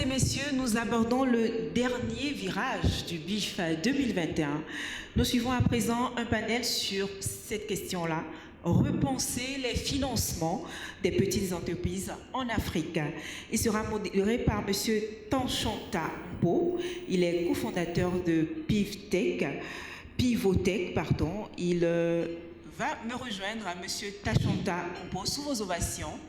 et messieurs, nous abordons le dernier virage du BIF 2021. Nous suivons à présent un panel sur cette question-là. Repenser les financements des petites entreprises en Afrique. Il sera modéré par M. Tanchanta Mpo. Il est cofondateur de Pivotech. Il va me rejoindre à M. Tanchanta Mpo sous vos ovations.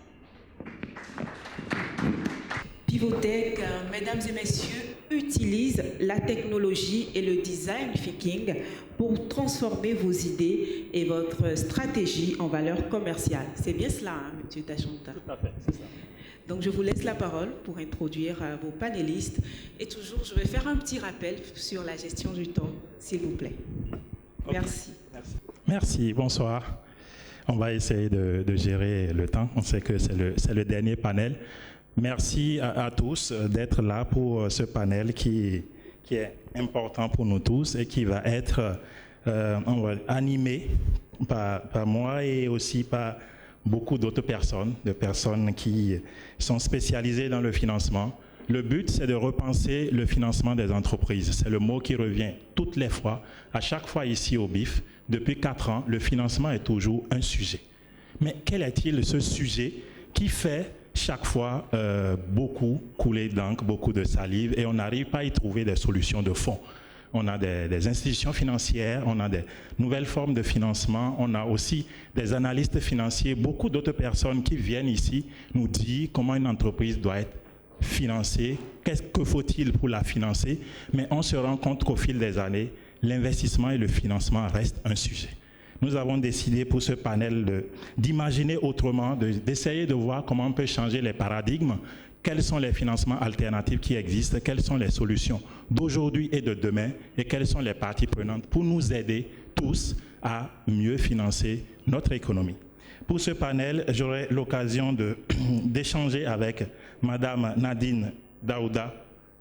Pivotech, mesdames et messieurs, utilise la technologie et le design thinking pour transformer vos idées et votre stratégie en valeur commerciale. C'est bien cela, hein, M. Tanchanta? Tout à fait, c'est ça. Donc, je vous laisse la parole pour introduire vos panélistes. Et toujours, je vais faire un petit rappel sur la gestion du temps, s'il vous plaît. Okay. Merci. Merci, bonsoir. On va essayer de gérer le temps. On sait que c'est le dernier panel. Merci à tous d'être là pour ce panel qui est important pour nous tous et qui va être animé par moi et aussi par beaucoup d'autres personnes, de personnes qui sont spécialisées dans le financement. Le but, c'est de repenser le financement des entreprises. C'est le mot qui revient toutes les fois, à chaque fois ici au BIF. Depuis 4 ans, le financement est toujours un sujet. Mais quel est-il ce sujet qui fait chaque fois beaucoup couler d'encre, beaucoup de salive, et on n'arrive pas à y trouver des solutions de fond? On a des institutions financières, on a des nouvelles formes de financement, on a aussi des analystes financiers, beaucoup d'autres personnes qui viennent ici nous dire comment une entreprise doit être financée, qu'est-ce que faut-il pour la financer, mais on se rend compte qu'au fil des années, l'investissement et le financement restent un sujet. Nous avons décidé pour ce panel d'imaginer autrement, d'essayer de voir comment on peut changer les paradigmes, quels sont les financements alternatifs qui existent, quelles sont les solutions d'aujourd'hui et de demain, et quelles sont les parties prenantes pour nous aider tous à mieux financer notre économie. Pour ce panel, j'aurai l'occasion d'échanger avec Madame Nadine Daouda,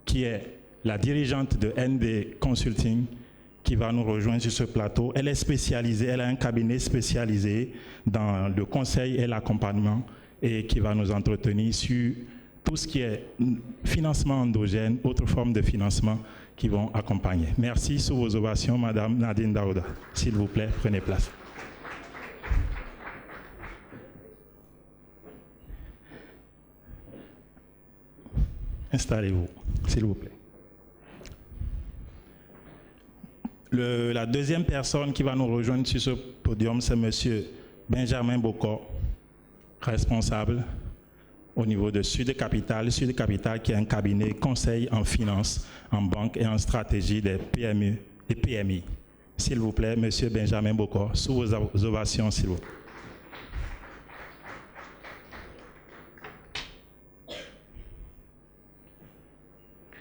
qui est la dirigeante de ND Consulting, qui va nous rejoindre sur ce plateau. Elle est spécialisée, elle a un cabinet spécialisé dans le conseil et l'accompagnement et qui va nous entretenir sur tout ce qui est financement endogène, autres formes de financement qui vont accompagner. Merci, sous vos ovations, Madame Nadine Daouda. S'il vous plaît, prenez place. Installez-vous, s'il vous plaît. La deuxième personne qui va nous rejoindre sur ce podium, c'est M. Benjamin Bokor, responsable au niveau de Sud Capital. Sud Capital qui est un cabinet conseil en finance, en banque et en stratégie des PME et PMI. S'il vous plaît, M. Benjamin Bokor, sous vos ovations, s'il vous plaît.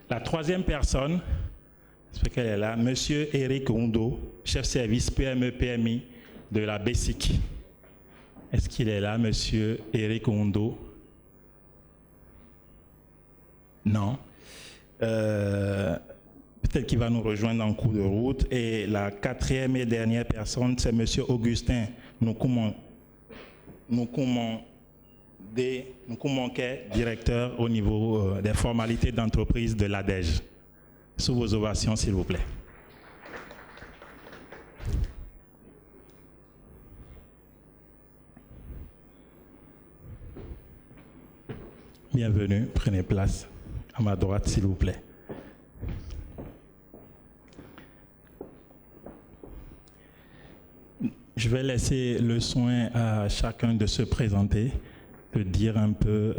La troisième personne, c'est qu'elle est là, M. Eric Hundo, chef service PME-PMI de la BESIC. Est-ce qu'il est là, M. Eric Hundo? Non. Peut-être qu'il va nous rejoindre en cours de route. Et la quatrième et dernière personne, c'est M. Augustin Nkumonke, directeur au niveau des formalités d'entreprise de l'ADEJ. Sous vos ovations, s'il vous plaît. Bienvenue, prenez place à ma droite, s'il vous plaît. Je vais laisser le soin à chacun de se présenter, de dire un peu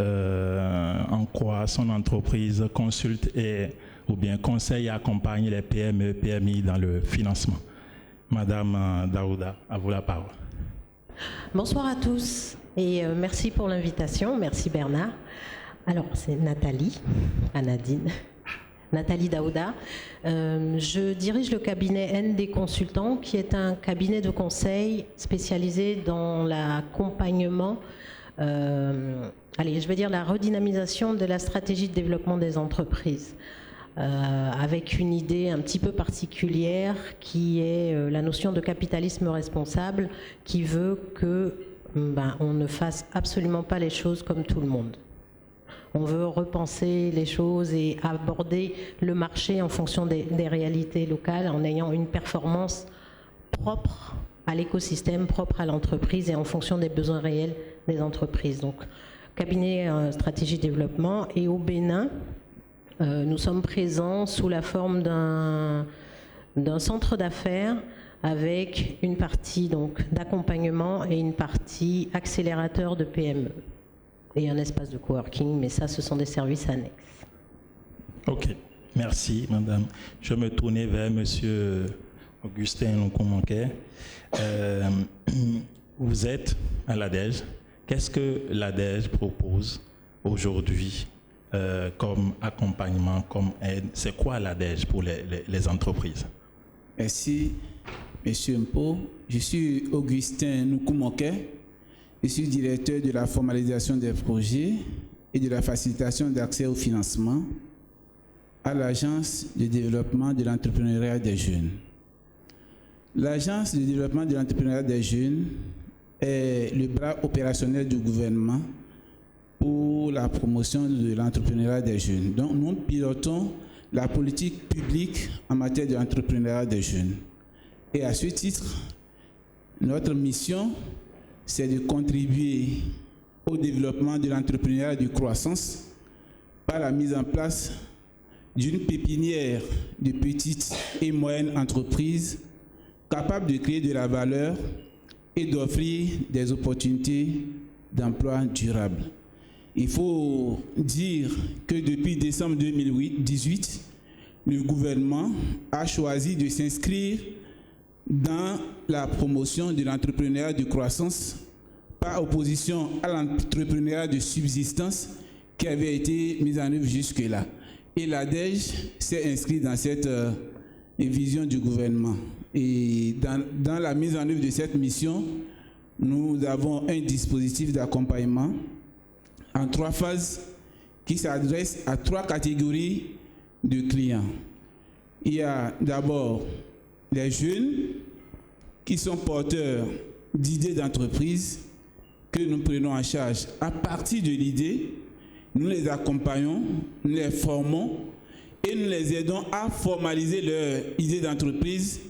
en quoi son entreprise consulte ou bien conseille et accompagne les PME, PMI dans le financement. Madame Daouda, à vous la parole. Bonsoir à tous et merci pour l'invitation. Merci Bernard. Alors, c'est Nathalie, pas Nadine. Nathalie Daouda. Je dirige le cabinet ND Consultants, qui est un cabinet de conseil spécialisé dans l'accompagnement, je vais dire la redynamisation de la stratégie de développement des entreprises. Avec une idée un petit peu particulière qui est la notion de capitalisme responsable qui veut que on ne fasse absolument pas les choses comme tout le monde. On veut repenser les choses et aborder le marché en fonction des réalités locales, en ayant une performance propre à l'écosystème, propre à l'entreprise et en fonction des besoins réels des entreprises. Donc, cabinet stratégie développement. Et au Bénin, nous sommes présents sous la forme d'un centre d'affaires avec une partie donc d'accompagnement et une partie accélérateur de PME et un espace de coworking, mais ça, ce sont des services annexes. Ok, merci madame. Je me tournais vers monsieur Augustin Nkunmanke. Vous êtes à l'ADEJ. Qu'est-ce que l'ADEJ propose aujourd'hui comme accompagnement, comme aide? C'est quoi l'ADEJ pour les entreprises? Merci, monsieur Mpo. Je suis Augustin Nkunmanke. Je suis directeur de la formalisation des projets et de la facilitation d'accès au financement à l'Agence de développement de l'entrepreneuriat des jeunes. L'Agence de développement de l'entrepreneuriat des jeunes est le bras opérationnel du gouvernement pour la promotion de l'entrepreneuriat des jeunes. Donc, nous pilotons la politique publique en matière de l'entrepreneuriat des jeunes. Et à ce titre, notre mission, c'est de contribuer au développement de l'entrepreneuriat de croissance par la mise en place d'une pépinière de petites et moyennes entreprises capables de créer de la valeur et d'offrir des opportunités d'emploi durables. Il faut dire que depuis décembre 2018, le gouvernement a choisi de s'inscrire dans la promotion de l'entrepreneuriat de croissance par opposition à l'entrepreneuriat de subsistance qui avait été mis en œuvre jusque-là. Et l'ADEJ s'est inscrit dans cette vision du gouvernement. Et dans la mise en œuvre de cette mission, nous avons un dispositif d'accompagnement en 3 phases qui s'adresse à 3 catégories de clients. Il y a d'abord les jeunes qui sont porteurs d'idées d'entreprise que nous prenons en charge. À partir de l'idée, nous les accompagnons, nous les formons et nous les aidons à formaliser leur idée d'entreprise.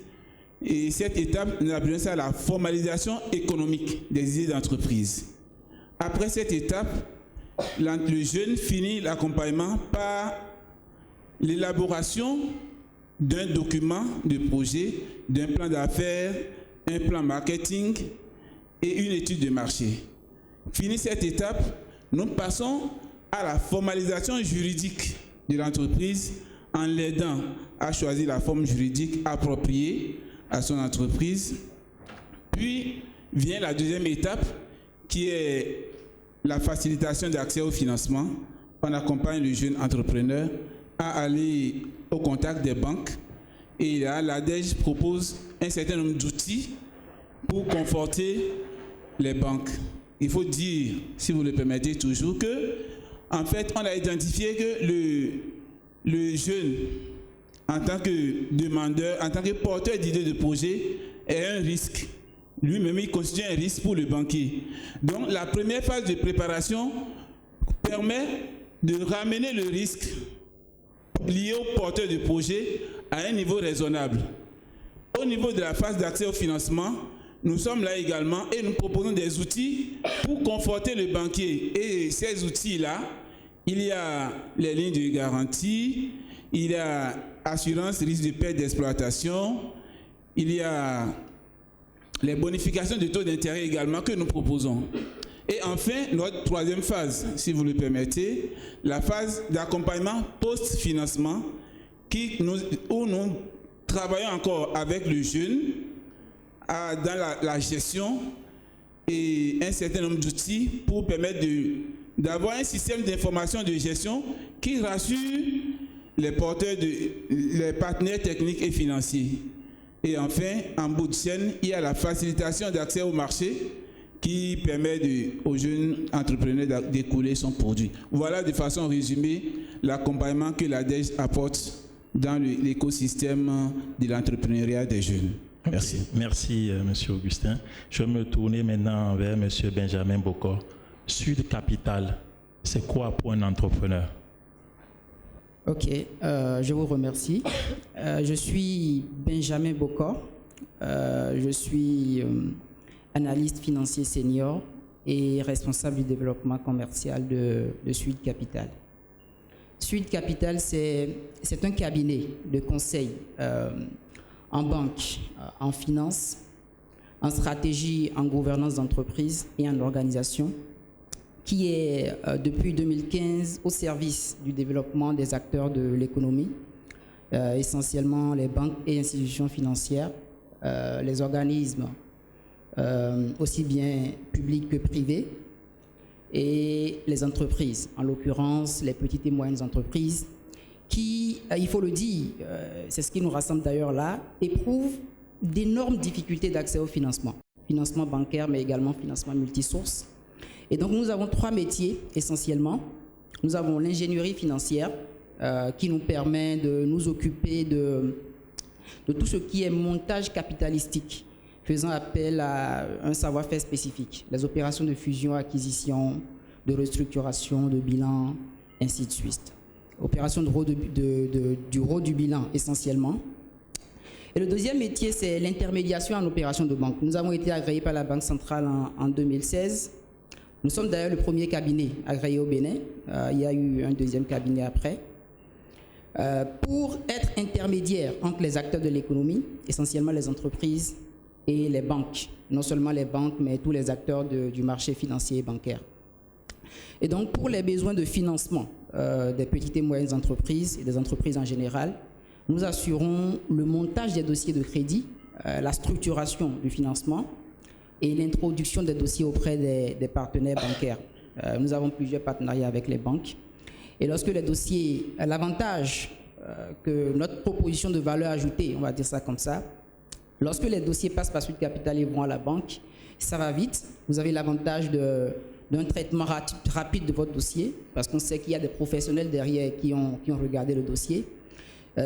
Et cette étape, nous appelons ça la formalisation économique des idées d'entreprise. Après cette étape, le jeune finit l'accompagnement par l'élaboration d'un document de projet, d'un plan d'affaires, un plan marketing et une étude de marché. Fini cette étape, nous passons à la formalisation juridique de l'entreprise en l'aidant à choisir la forme juridique appropriée à son entreprise. Puis vient la deuxième étape qui est la facilitation d'accès au financement. On accompagne le jeune entrepreneur à aller au contact des banques et là, l'ADEJ propose un certain nombre d'outils pour conforter les banques. Il faut dire, si vous le permettez toujours, que en fait, on a identifié que le jeune, en tant que demandeur, en tant que porteur d'idées de projet, est un risque. Lui-même, il constitue un risque pour le banquier. Donc, la première phase de préparation permet de ramener le risque lié au porteur de projet à un niveau raisonnable. Au niveau de la phase d'accès au financement, nous sommes là également et nous proposons des outils pour conforter le banquier. Et ces outils-là, il y a les lignes de garantie, il y a assurance risque de perte d'exploitation, il y a les bonifications de taux d'intérêt également que nous proposons. Et enfin, notre troisième phase, si vous le permettez, la phase d'accompagnement post-financement où nous travaillons encore avec le jeune dans la gestion et un certain nombre d'outils pour permettre d'avoir un système d'information de gestion qui rassure les partenaires techniques et financiers. Et enfin, en bout de chaîne, il y a la facilitation d'accès au marché qui permet aux jeunes entrepreneurs d'écouler son produit. Voilà de façon résumée l'accompagnement que l'ADEJ apporte dans l'écosystème de l'entrepreneuriat des jeunes. Merci. Okay. Merci, M. Augustin. Je vais me tourner maintenant vers M. Benjamin Bokor. Sud Capital, c'est quoi pour un entrepreneur? Ok, je vous remercie. Je suis Benjamin Bokor. Je suis analyste financier senior et responsable du développement commercial de Suite Capital. Suite Capital, c'est un cabinet de conseil en banque, en finance, en stratégie, en gouvernance d'entreprise et en organisation, qui est depuis 2015 au service du développement des acteurs de l'économie, essentiellement les banques et institutions financières, les organismes aussi bien publics que privés, et les entreprises, en l'occurrence les petites et moyennes entreprises, qui, il faut le dire, c'est ce qui nous rassemble d'ailleurs là, éprouvent d'énormes difficultés d'accès au financement bancaire, mais également financement multisource. Et donc nous avons 3 métiers essentiellement. Nous avons l'ingénierie financière qui nous permet de nous occuper de tout ce qui est montage capitalistique, faisant appel à un savoir-faire spécifique, les opérations de fusion, acquisition, de restructuration, de bilan, ainsi de suite. Opération du rôle du bilan essentiellement. Et le deuxième métier, c'est l'intermédiation en opération de banque. Nous avons été agréés par la Banque centrale en 2016. Nous sommes d'ailleurs le premier cabinet agréé au Bénin. Il y a eu un deuxième cabinet après. Pour être intermédiaire entre les acteurs de l'économie, essentiellement les entreprises et les banques. Non seulement les banques, mais tous les acteurs du marché financier et bancaire. Et donc, pour les besoins de financement des petites et moyennes entreprises et des entreprises en général, nous assurons le montage des dossiers de crédit, la structuration du financement et l'introduction des dossiers auprès des partenaires bancaires. Nous avons plusieurs partenariats avec les banques. Et lorsque les dossiers, l'avantage que notre proposition de valeur ajoutée, on va dire ça comme ça, lorsque les dossiers passent par Suite Capital et vont à la banque, ça va vite. Vous avez l'avantage d'un traitement rapide de votre dossier, parce qu'on sait qu'il y a des professionnels derrière qui ont regardé le dossier.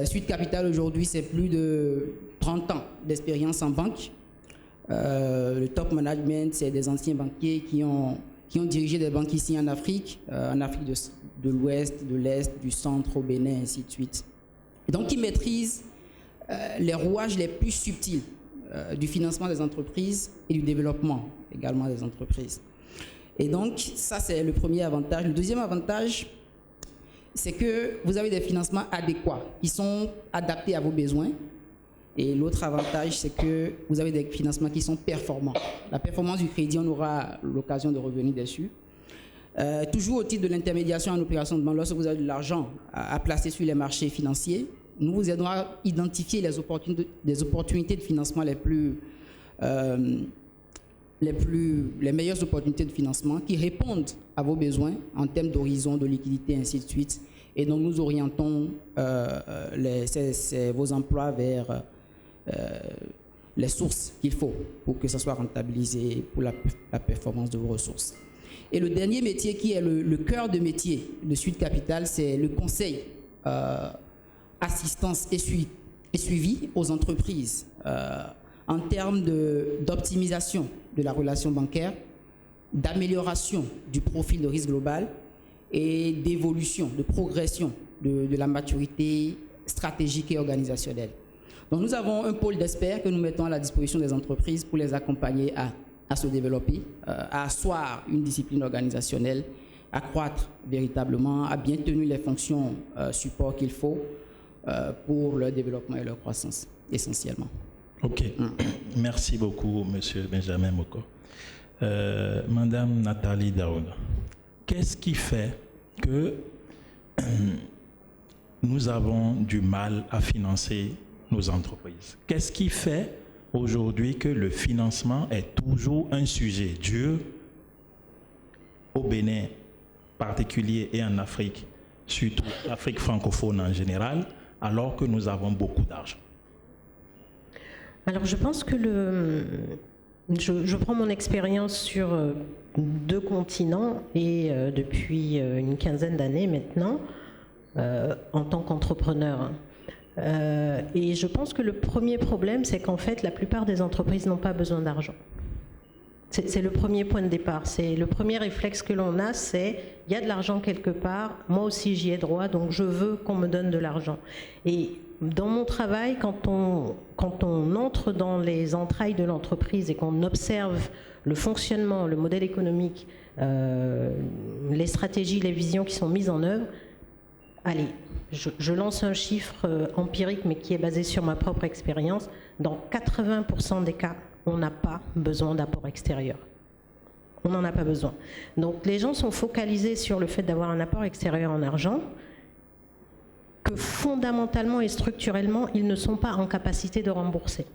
Suite Capital aujourd'hui, c'est plus de 30 ans d'expérience en banque. Le top management, c'est des anciens banquiers qui ont dirigé des banques ici en Afrique de l'Ouest, de l'Est, du Centre, au Bénin, ainsi de suite. Et donc, ils maîtrisent les rouages les plus subtils du financement des entreprises et du développement également des entreprises. Et donc, ça, c'est le premier avantage. Le deuxième avantage, c'est que vous avez des financements adéquats qui sont adaptés à vos besoins. Et l'autre avantage, c'est que vous avez des financements qui sont performants. La performance du crédit, on aura l'occasion de revenir dessus. Toujours au titre de l'intermédiation en opération de banque, lorsque vous avez de l'argent à placer sur les marchés financiers, nous vous aidons à identifier les opportunités de financement les meilleures opportunités de financement qui répondent à vos besoins en termes d'horizon, de liquidité, ainsi de suite. Et donc, nous orientons vos emplois vers les sources qu'il faut pour que ça soit rentabilisé pour la performance de vos ressources. Et le dernier métier qui est le cœur de métier de Suite Capital, c'est le conseil, assistance et suivi aux entreprises en termes d'optimisation de la relation bancaire, d'amélioration du profil de risque global et d'évolution, de progression de la maturité stratégique et organisationnelle. Donc nous avons un pôle d'experts que nous mettons à la disposition des entreprises pour les accompagner à se développer, à asseoir une discipline organisationnelle, à croître véritablement, à bien tenir les fonctions support qu'il faut pour leur développement et leur croissance, essentiellement. Ok, merci beaucoup, Monsieur Benjamin Bokor. Madame Nathalie Daouda, qu'est-ce qui fait que nous avons du mal à financer nos entreprises? Qu'est-ce qui fait aujourd'hui que le financement est toujours un sujet dur au Bénin particulier et en Afrique, surtout l'Afrique francophone en général, alors que nous avons beaucoup d'argent? Alors je pense que je prends mon expérience sur 2 continents et depuis une quinzaine d'années maintenant en tant qu'entrepreneur. Et je pense que le premier problème, c'est qu'en fait, la plupart des entreprises n'ont pas besoin d'argent. C'est le premier point de départ. C'est le premier réflexe que l'on a, c'est il y a de l'argent quelque part, moi aussi j'y ai droit, donc je veux qu'on me donne de l'argent. Et dans mon travail, quand on entre dans les entrailles de l'entreprise et qu'on observe le fonctionnement, le modèle économique, les stratégies, les visions qui sont mises en œuvre, allez, je lance un chiffre empirique mais qui est basé sur ma propre expérience, dans 80% des cas, on n'a pas besoin d'apport extérieur. On n'en a pas besoin. Donc les gens sont focalisés sur le fait d'avoir un apport extérieur en argent, que fondamentalement et structurellement, ils ne sont pas en capacité de rembourser.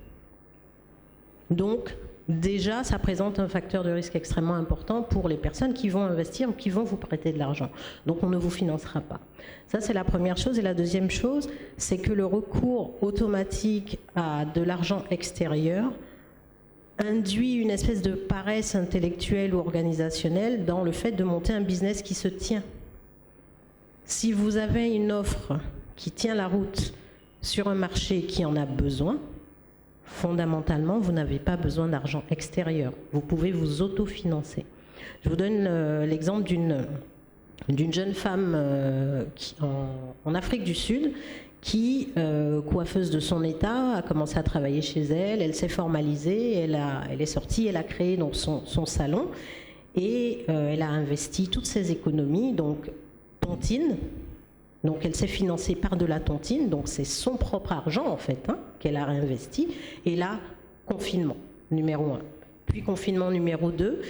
Donc, déjà, ça présente un facteur de risque extrêmement important pour les personnes qui vont investir ou qui vont vous prêter de l'argent. Donc, on ne vous financera pas. Ça, c'est la première chose. Et la deuxième chose, c'est que le recours automatique à de l'argent extérieur induit une espèce de paresse intellectuelle ou organisationnelle dans le fait de monter un business qui se tient. Si vous avez une offre qui tient la route sur un marché qui en a besoin, fondamentalement, vous n'avez pas besoin d'argent extérieur. Vous pouvez vous autofinancer. Je vous donne l'exemple d'une jeune femme en Afrique du Sud qui, coiffeuse de son état, a commencé à travailler chez elle, elle s'est formalisée, elle est sortie, elle a créé donc son salon et elle a investi toutes ses économies, donc tontine, donc elle s'est financée par de la tontine, donc c'est son propre argent en fait qu'elle a réinvesti, et là, confinement numéro 1, puis confinement numéro 2,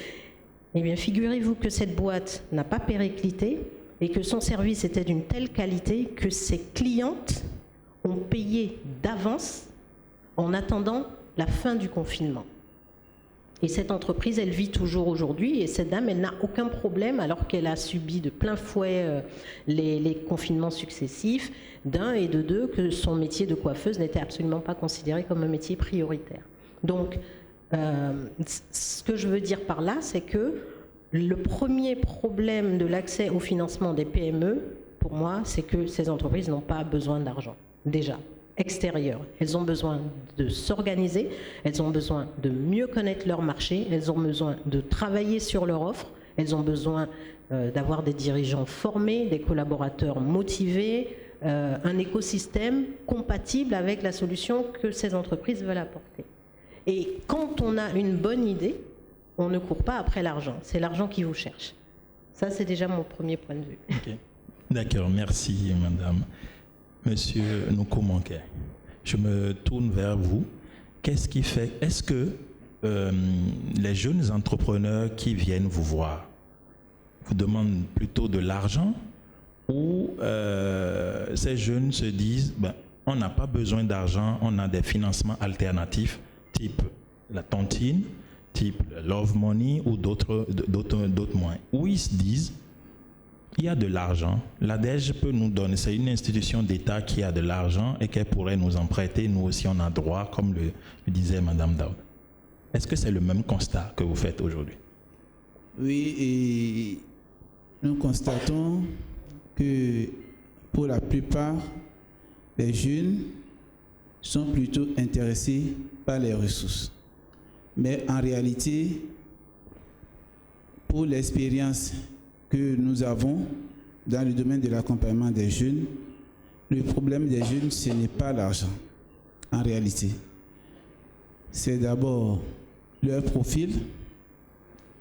eh bien figurez-vous que cette boîte n'a pas périclité, et que son service était d'une telle qualité que ses clientes ont payé d'avance en attendant la fin du confinement. Et cette entreprise, elle vit toujours aujourd'hui, et cette dame, elle n'a aucun problème, alors qu'elle a subi de plein fouet les confinements successifs, d'un et de deux, que son métier de coiffeuse n'était absolument pas considéré comme un métier prioritaire. Donc, ce que je veux dire par là, c'est que le premier problème de l'accès au financement des PME, pour moi, c'est que ces entreprises n'ont pas besoin d'argent, déjà, extérieur. Elles ont besoin de s'organiser, elles ont besoin de mieux connaître leur marché, elles ont besoin de travailler sur leur offre, elles ont besoin d'avoir des dirigeants formés, des collaborateurs motivés, un écosystème compatible avec la solution que ces entreprises veulent apporter. Et quand on a une bonne idée, on ne court pas après l'argent, c'est l'argent qui vous cherche. Ça, c'est déjà mon premier point de vue. Okay. D'accord, merci madame. Monsieur Noko-Manke, je me tourne vers vous. Qu'est-ce qui fait, est-ce que les jeunes entrepreneurs qui viennent vous voir vous demandent plutôt de l'argent, ou ces jeunes se disent, on n'a pas besoin d'argent, on a des financements alternatifs, type la tontine, type Love Money ou d'autres moyens, où ils se disent, il y a de l'argent, l'ADEJ peut nous donner, c'est une institution d'État qui a de l'argent et qu'elle pourrait nous en prêter, nous aussi on a droit, comme le disait Madame Daoud. Est-ce que c'est le même constat que vous faites aujourd'hui? Oui, et nous constatons que pour la plupart, les jeunes sont plutôt intéressés par les ressources. Mais en réalité, pour l'expérience que nous avons dans le domaine de l'accompagnement des jeunes, le problème des jeunes, ce n'est pas l'argent, en réalité. C'est d'abord leur profil.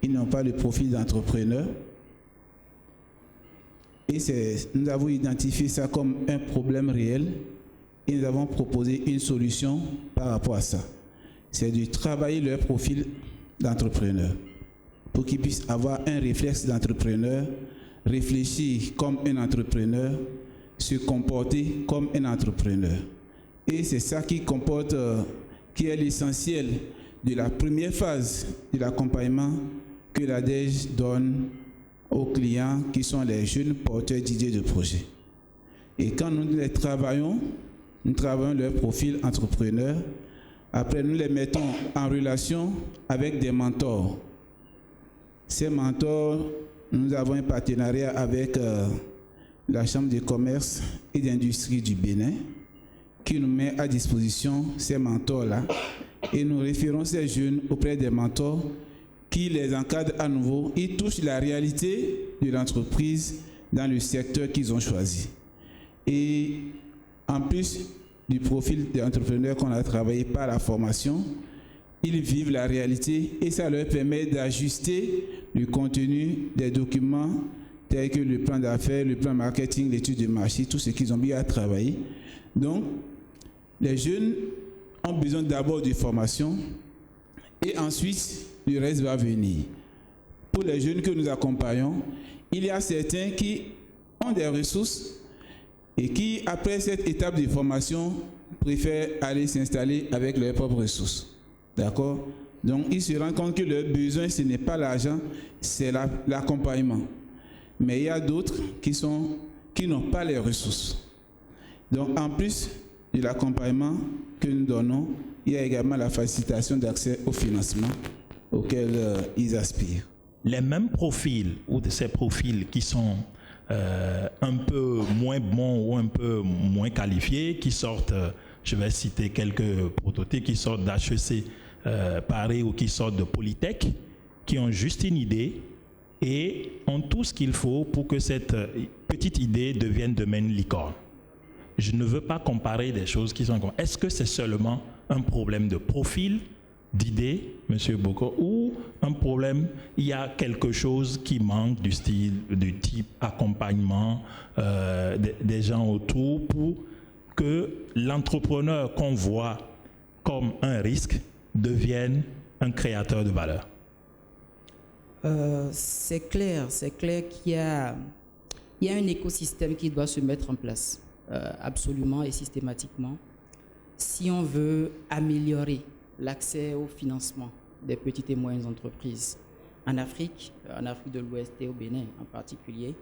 Ils n'ont pas le profil d'entrepreneur. Et nous avons identifié ça comme un problème réel et nous avons proposé une solution par rapport à ça. C'est de travailler leur profil d'entrepreneur pour qu'ils puissent avoir un réflexe d'entrepreneur, réfléchir comme un entrepreneur, se comporter comme un entrepreneur. Et c'est ça qui comporte, qui est l'essentiel de la première phase de l'accompagnement que l'ADEJ donne aux clients qui sont les jeunes porteurs d'idées de projet. Et quand nous les travaillons, nous travaillons leur profil entrepreneur. Après, nous les mettons en relation avec des mentors. Ces mentors, nous avons un partenariat avec la Chambre de commerce et d'industrie du Bénin qui nous met à disposition ces mentors-là et nous référons ces jeunes auprès des mentors qui les encadre à nouveau. Ils touchent la réalité de l'entreprise dans le secteur qu'ils ont choisi. Et en plus du profil des entrepreneurs qu'on a travaillé par la formation, ils vivent la réalité et ça leur permet d'ajuster le contenu des documents tels que le plan d'affaires, le plan marketing, l'étude de marché, tout ce qu'ils ont bien à travailler. Donc, les jeunes ont besoin d'abord de formation et ensuite, le reste va venir. Pour les jeunes que nous accompagnons, il y a certains qui ont des ressources et qui, après cette étape de formation, préfèrent aller s'installer avec leurs propres ressources. D'accord? Donc, ils se rendent compte que leur besoin, ce n'est pas l'argent, c'est l'accompagnement. Mais il y a d'autres qui n'ont pas les ressources. Donc, en plus de l'accompagnement que nous donnons, il y a également la facilitation d'accès au financement auquel ils aspirent. Les mêmes profils, ou de ces profils qui sont un peu moins bons ou un peu moins qualifiés, qui sortent, je vais citer quelques prototypes, qui sortent d'HEC Paris ou qui sortent de Polytech, qui ont juste une idée et ont tout ce qu'il faut pour que cette petite idée devienne demain une licorne. Je ne veux pas comparer des choses qui sont... Est-ce que c'est seulement un problème de profil, d'idées, M. Boko, ou un problème, il y a quelque chose qui manque du style, du type accompagnement des gens autour pour que l'entrepreneur qu'on voit comme un risque devienne un créateur de valeur? C'est clair qu'il y a un écosystème qui doit se mettre en place, absolument et systématiquement, si on veut améliorer l'accès au financement des petites et moyennes entreprises en Afrique de l'Ouest et au Bénin en particulier.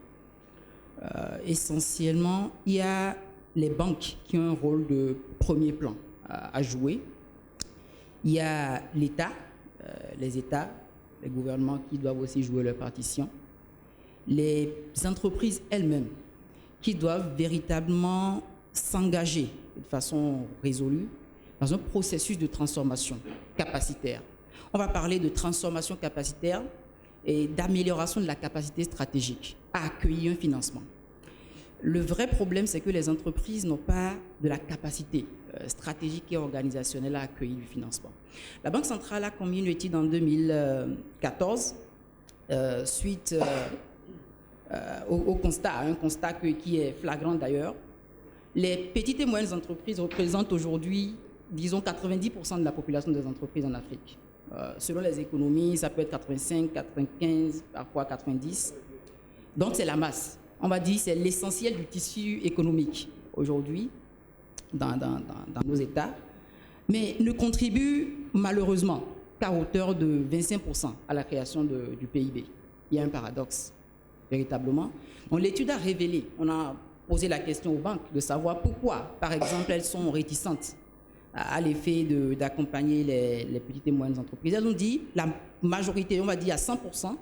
Essentiellement, il y a les banques qui ont un rôle de premier plan à jouer. Il y a l'État, les États, les gouvernements qui doivent aussi jouer leur partition. Les entreprises elles-mêmes qui doivent véritablement s'engager de façon résolue dans un processus de transformation capacitaire. On va parler de transformation capacitaire et d'amélioration de la capacité stratégique à accueillir un financement. Le vrai problème, c'est que les entreprises n'ont pas de la capacité stratégique et organisationnelle à accueillir du financement. La Banque centrale a commis une étude en 2014 suite au constat, un constat qui est flagrant d'ailleurs. Les petites et moyennes entreprises représentent aujourd'hui, disons, 90% de la population des entreprises en Afrique. Selon les économies, ça peut être 85, 95, parfois 90. Donc c'est la masse. On va dire que c'est l'essentiel du tissu économique aujourd'hui dans nos États, mais ne contribue malheureusement qu'à hauteur de 25% à la création du PIB. Il y a un paradoxe, véritablement. Donc, l'étude a révélé, on a posé la question aux banques de savoir pourquoi, par exemple, elles sont réticentes à l'effet d'accompagner les petites et moyennes entreprises. Elles ont dit, la majorité, on va dire à 100%,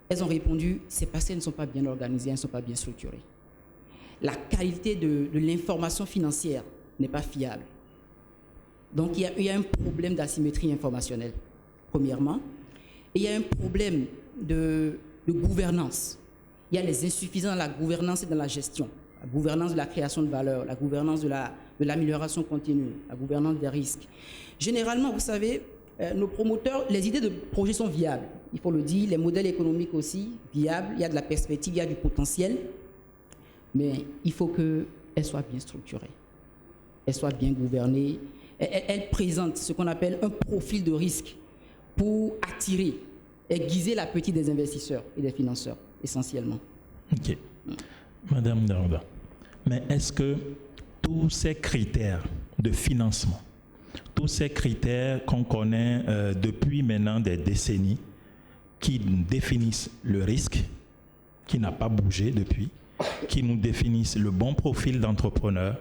elles ont répondu, c'est parce qu'elles ne sont pas bien organisées, elles ne sont pas bien structurées. La qualité de l'information financière n'est pas fiable. Donc, il y a un problème d'asymétrie informationnelle, premièrement. Et il y a un problème de gouvernance. Il y a les insuffisances dans la gouvernance et dans la gestion. La gouvernance de la création de valeur, la gouvernance de l'amélioration continue, la gouvernance des risques. Généralement, vous savez, nos promoteurs, les idées de projet sont viables. Il faut le dire, les modèles économiques aussi, viables. Il y a de la perspective, il y a du potentiel. Mais il faut qu'elles soient bien structurées. Elles soient bien gouvernées. Elles présentent ce qu'on appelle un profil de risque pour attirer, aiguiser l'appétit des investisseurs et des financeurs, essentiellement. OK. Madame Daouda, mais est-ce que tous ces critères de financement, tous ces critères qu'on connaît depuis maintenant des décennies, qui définissent le risque, qui n'a pas bougé depuis, qui nous définissent le bon profil d'entrepreneur,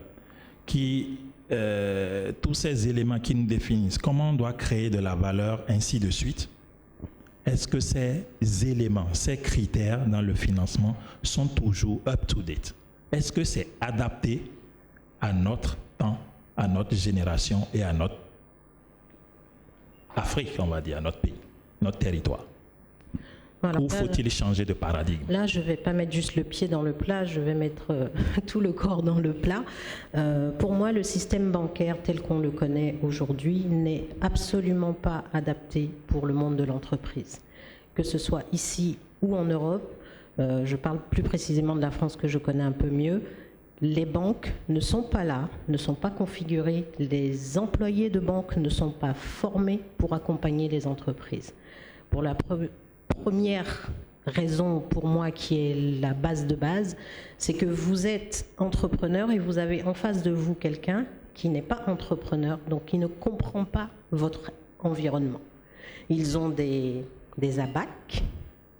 tous ces éléments qui nous définissent comment on doit créer de la valeur, ainsi de suite, est-ce que ces éléments, ces critères dans le financement sont toujours up-to-date? Est-ce que c'est adapté à notre temps, à notre génération et à notre Afrique, on va dire, à notre pays? notre territoire? Alors, Ou faut-il changer de paradigme? Là, je ne vais pas mettre juste le pied dans le plat, je vais mettre tout le corps dans le plat. Pour moi, le système bancaire tel qu'on le connaît aujourd'hui n'est absolument pas adapté pour le monde de l'entreprise. Que ce soit ici ou en Europe, je parle plus précisément de la France que je connais un peu mieux, les banques ne sont pas là, ne sont pas configurées, les employés de banque ne sont pas formés pour accompagner les entreprises. Pour la première raison pour moi qui est la base de base, c'est que vous êtes entrepreneur et vous avez en face de vous quelqu'un qui n'est pas entrepreneur, donc qui ne comprend pas votre environnement. Ils ont des ABAC,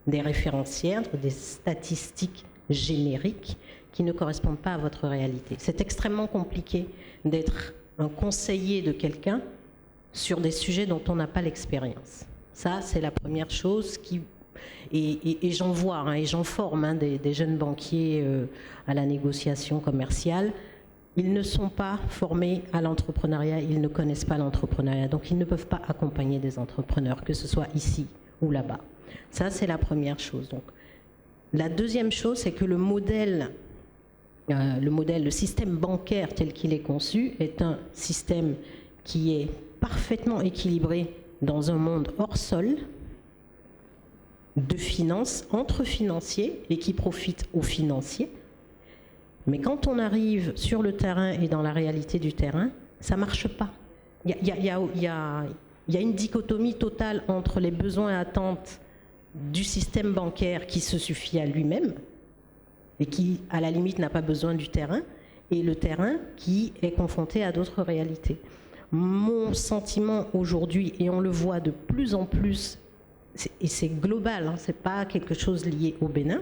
des référentiels, des statistiques génériques qui ne correspondent pas à votre réalité. C'est extrêmement compliqué d'être un conseiller de quelqu'un sur des sujets dont on n'a pas l'expérience. Ça, c'est la première chose et j'en vois, et j'en forme des jeunes banquiers à la négociation commerciale. Ils ne sont pas formés à l'entrepreneuriat, ils ne connaissent pas l'entrepreneuriat, donc ils ne peuvent pas accompagner des entrepreneurs, que ce soit ici ou là-bas. Ça, c'est la première chose. Donc, la deuxième chose, c'est que le système bancaire tel qu'il est conçu est un système qui est parfaitement équilibré dans un monde hors sol, de finances, entre financiers et qui profite aux financiers. Mais quand on arrive sur le terrain et dans la réalité du terrain, ça ne marche pas. Il y a une dichotomie totale entre les besoins et attentes du système bancaire qui se suffit à lui-même et qui, à la limite, n'a pas besoin du terrain, et le terrain qui est confronté à d'autres réalités. Mon sentiment aujourd'hui, et on le voit de plus en plus, et c'est global, c'est pas quelque chose lié au Bénin,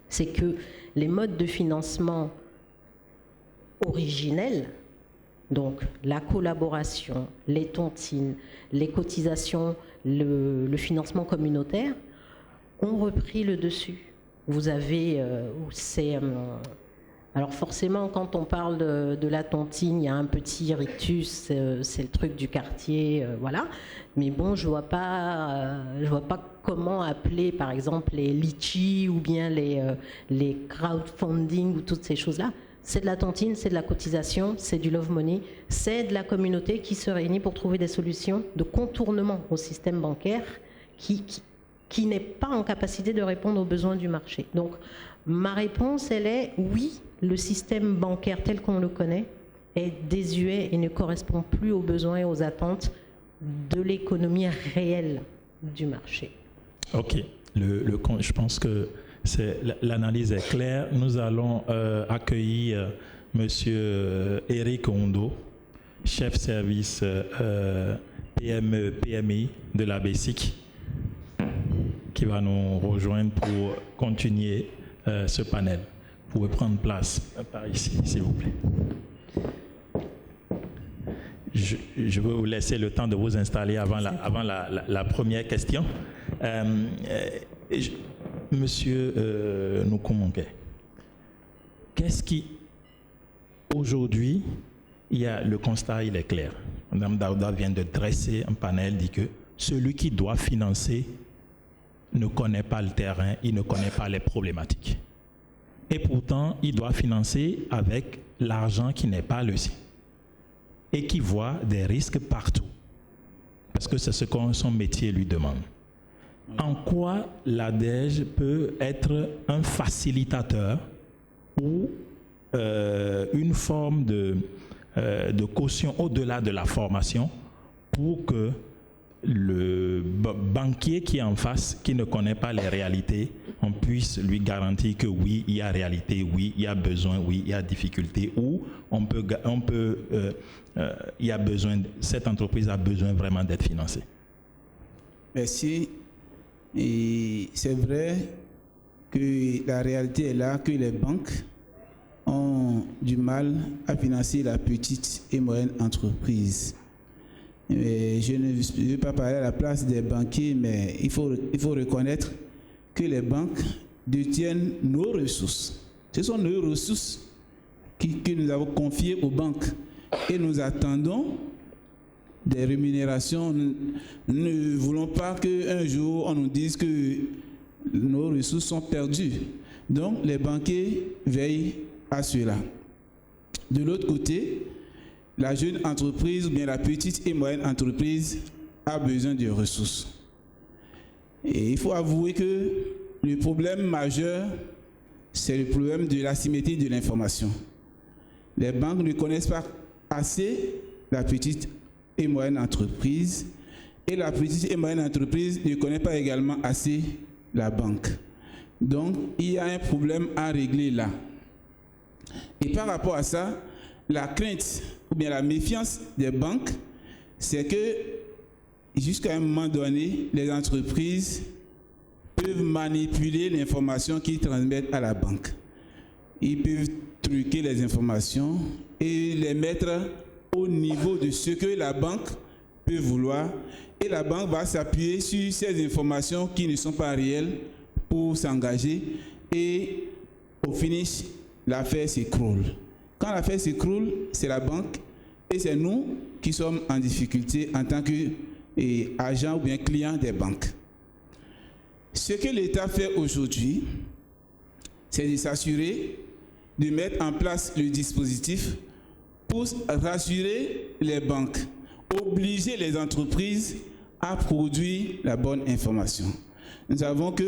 c'est que les modes de financement originels, donc la collaboration, les tontines, les cotisations, le financement communautaire, ont repris le dessus. Vous avez, alors forcément, quand on parle de la tontine, il y a un petit rictus, c'est le truc du quartier, voilà. Mais bon, je vois pas comment appeler, par exemple, les litchis ou bien les crowdfunding ou toutes ces choses-là. C'est de la tontine, c'est de la cotisation, c'est du love money, c'est de la communauté qui se réunit pour trouver des solutions de contournement au système bancaire qui n'est pas en capacité de répondre aux besoins du marché. Donc, ma réponse, elle est oui, le système bancaire tel qu'on le connaît est désuet et ne correspond plus aux besoins et aux attentes de l'économie réelle du marché. Ok, je pense que l'analyse est claire. Nous allons accueillir Monsieur Eric Ondo, chef service PMI de la BESIC, qui va nous rejoindre pour continuer ce panel. Vous pouvez prendre place par ici, s'il vous plaît. Je vais vous laisser le temps de vous installer avant la première question. Monsieur Nukumonke, qu'est-ce qui, aujourd'hui, le constat, il est clair. Mme Daouda vient de dresser un panel, dit que celui qui doit financer ne connaît pas le terrain, il ne connaît pas les problématiques. Et pourtant, il doit financer avec l'argent qui n'est pas le sien et qui voit des risques partout, parce que c'est ce que son métier lui demande. En quoi l'ADEJ peut être un facilitateur ou une forme de caution au-delà de la formation pour que le banquier qui est en face, qui ne connaît pas les réalités, on puisse lui garantir que oui, il y a réalité, oui, il y a besoin, oui, il y a difficulté, ou il y a besoin, cette entreprise a besoin vraiment d'être financée. Merci. Et c'est vrai que la réalité est là, que les banques ont du mal à financer la petite et moyenne entreprise. Et je ne veux pas parler à la place des banquiers, mais il faut reconnaître que les banques détiennent nos ressources. Ce sont nos ressources que nous avons confiées aux banques. Et nous attendons des rémunérations. Nous ne voulons pas qu'un jour on nous dise que nos ressources sont perdues. Donc les banquiers veillent à cela. De l'autre côté, la jeune entreprise ou bien la petite et moyenne entreprise a besoin de ressources. Et il faut avouer que le problème majeur, c'est le problème de l'asymétrie de l'information. Les banques ne connaissent pas assez la petite et moyenne entreprise et la petite et moyenne entreprise ne connaît pas également assez la banque. Donc, il y a un problème à régler là. Et par rapport à ça, la crainte ou bien la méfiance des banques, c'est que jusqu'à un moment donné, les entreprises peuvent manipuler l'information qu'ils transmettent à la banque. Ils peuvent truquer les informations et les mettre au niveau de ce que la banque peut vouloir. Et la banque va s'appuyer sur ces informations qui ne sont pas réelles pour s'engager. Et au finish, l'affaire s'écroule. Quand l'affaire s'écroule, c'est la banque et c'est nous qui sommes en difficulté en tant qu'agents ou bien clients des banques. Ce que l'État fait aujourd'hui, c'est de s'assurer de mettre en place le dispositif pour rassurer les banques, obliger les entreprises à produire la bonne information. Nous savons que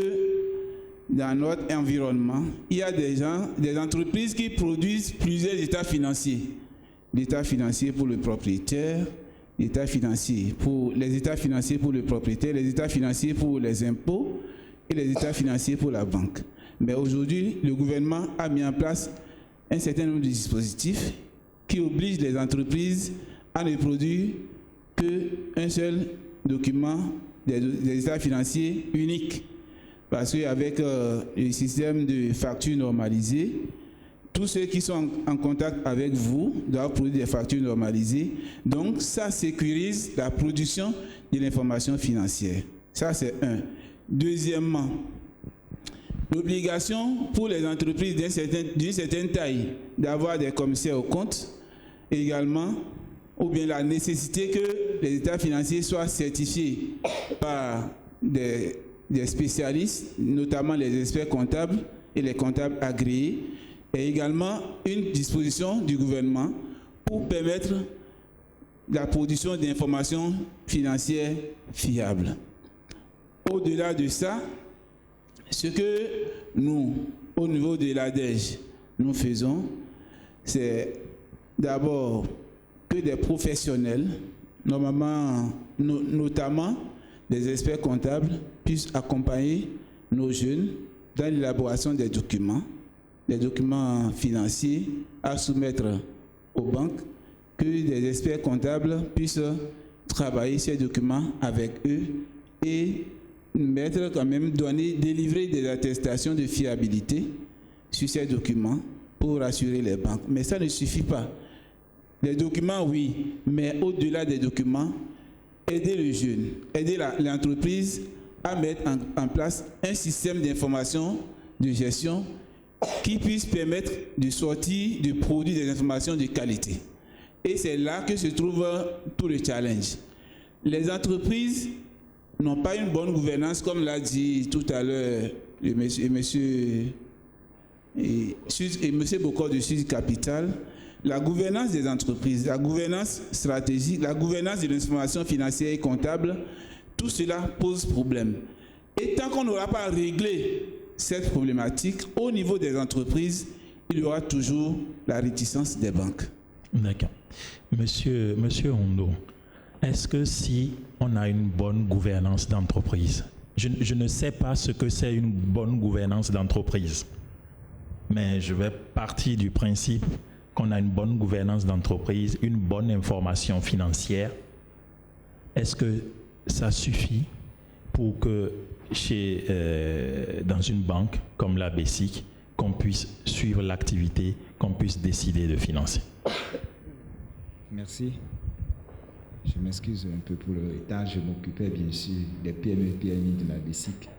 dans notre environnement, il y a des entreprises qui produisent plusieurs états financiers. L'état financier pour le propriétaire, les états financiers pour le propriétaire, les états financiers pour les impôts et les états financiers pour la banque. Mais aujourd'hui, le gouvernement a mis en place un certain nombre de dispositifs qui obligent les entreprises à ne produire qu'un seul document des états financiers uniques. Parce qu'avec le système de factures normalisées, tous ceux qui sont en contact avec vous doivent produire des factures normalisées. Donc, ça sécurise la production de l'information financière. Ça, c'est un. Deuxièmement, l'obligation pour les entreprises d'une certaine taille d'avoir des commissaires aux comptes, également, ou bien la nécessité que les états financiers soient certifiés par des spécialistes, notamment les experts comptables et les comptables agréés, et également une disposition du gouvernement pour permettre la production d'informations financières fiables. Au-delà de ça, ce que nous, au niveau de l'ADEJ, nous faisons, c'est d'abord que des professionnels, notamment des experts comptables, puissent accompagner nos jeunes dans l'élaboration des documents financiers à soumettre aux banques, que des experts comptables puissent travailler ces documents avec eux et délivrer des attestations de fiabilité sur ces documents pour rassurer les banques. Mais ça ne suffit pas. Les documents, oui, mais au-delà des documents, aider le jeune, aider l'entreprise à mettre en place un système d'information, de gestion qui puisse permettre de sortir, de produire des informations de qualité. Et c'est là que se trouve tout le challenge. Les entreprises n'ont pas une bonne gouvernance, comme l'a dit tout à l'heure monsieur Bokor de Sud Capital. La gouvernance des entreprises, la gouvernance stratégique, la gouvernance de l'information financière et comptable, tout cela pose problème. Et tant qu'on n'aura pas réglé cette problématique au niveau des entreprises, il y aura toujours la réticence des banques. D'accord. Monsieur Ondo, est-ce que si on a une bonne gouvernance d'entreprise, je ne sais pas ce que c'est une bonne gouvernance d'entreprise, mais je vais partir du principe qu'on a une bonne gouvernance d'entreprise, une bonne information financière. Est-ce que ça suffit pour que dans une banque comme la BESIC, qu'on puisse suivre l'activité, qu'on puisse décider de financer? Merci. Je m'excuse un peu pour le retard. Je m'occupais bien sûr des PME et PMI de la BESIC.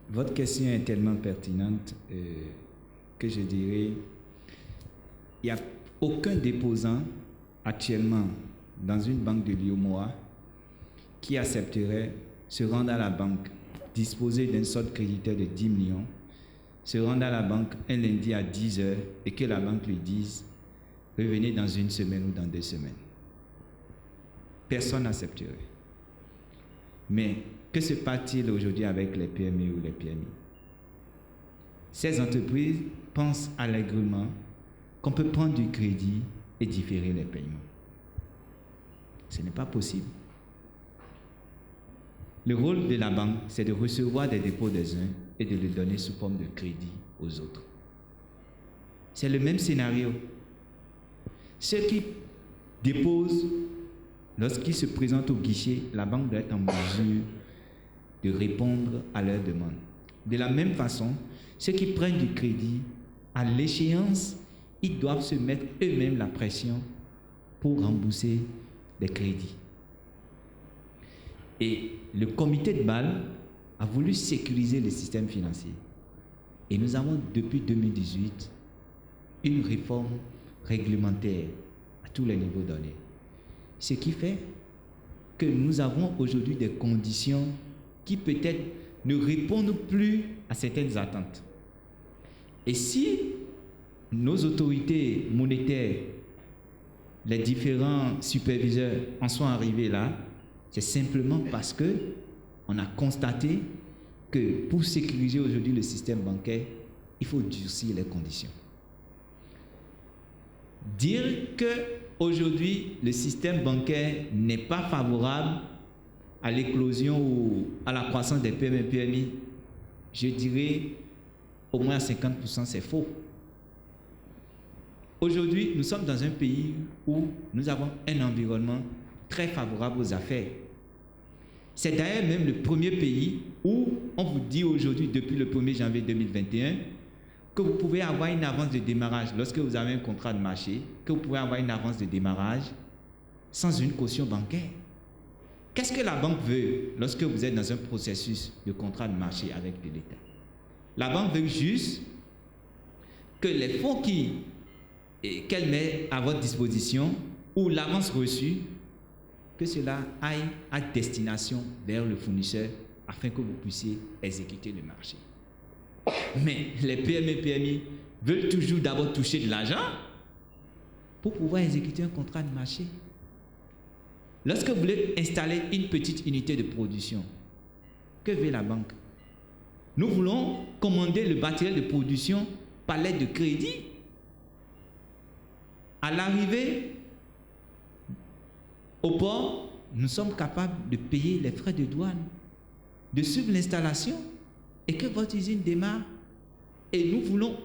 Votre question est tellement pertinente que je dirais il y a aucun déposant actuellement dans une banque de l'IOMOA qui accepterait se rendre à la banque, disposer d'un solde créditaire de 10 millions, se rendre à la banque un lundi à 10 heures et que la banque lui dise « revenez dans une semaine ou dans 2 semaines ». Personne n'accepterait. Mais que se passe-t-il aujourd'hui avec les PME ou les PMI? Ces entreprises pensent allègrement qu'on peut prendre du crédit et différer les paiements. Ce n'est pas possible. Le rôle de la banque, c'est de recevoir des dépôts des uns et de les donner sous forme de crédit aux autres. C'est le même scénario. Ceux qui déposent, lorsqu'ils se présentent au guichet, la banque doit être en mesure de répondre à leurs demandes. De la même façon, ceux qui prennent du crédit, à l'échéance, ils doivent se mettre eux-mêmes la pression pour rembourser les crédits. Et le comité de Bâle a voulu sécuriser le système financier. Et nous avons, depuis 2018, une réforme réglementaire à tous les niveaux donnés. Ce qui fait que nous avons aujourd'hui des conditions qui peut-être ne répondent plus à certaines attentes. Et si nos autorités monétaires, les différents superviseurs en sont arrivés là, c'est simplement parce qu'on a constaté que pour sécuriser aujourd'hui le système bancaire, il faut durcir les conditions. Dire qu'aujourd'hui, le système bancaire n'est pas favorable à l'éclosion ou à la croissance des PME et PMI, je dirais au moins à 50%, c'est faux. Aujourd'hui, nous sommes dans un pays où nous avons un environnement très favorable aux affaires. C'est d'ailleurs même le premier pays où on vous dit aujourd'hui, depuis le 1er janvier 2021, que vous pouvez avoir une avance de démarrage lorsque vous avez un contrat de marché, que vous pouvez avoir une avance de démarrage sans une caution bancaire. Qu'est-ce que la banque veut lorsque vous êtes dans un processus de contrat de marché avec l'État? La banque veut juste que les fonds qu'elle met à votre disposition ou l'avance reçue, que cela aille à destination vers le fournisseur afin que vous puissiez exécuter le marché. Mais les PME et PMI veulent toujours d'abord toucher de l'argent pour pouvoir exécuter un contrat de marché. Lorsque vous voulez installer une petite unité de production, que veut la banque? Nous voulons commander le matériel de production par l'aide de crédit. À l'arrivée au port, nous sommes capables de payer les frais de douane, de suivre l'installation et que votre usine démarre. Et nous voulons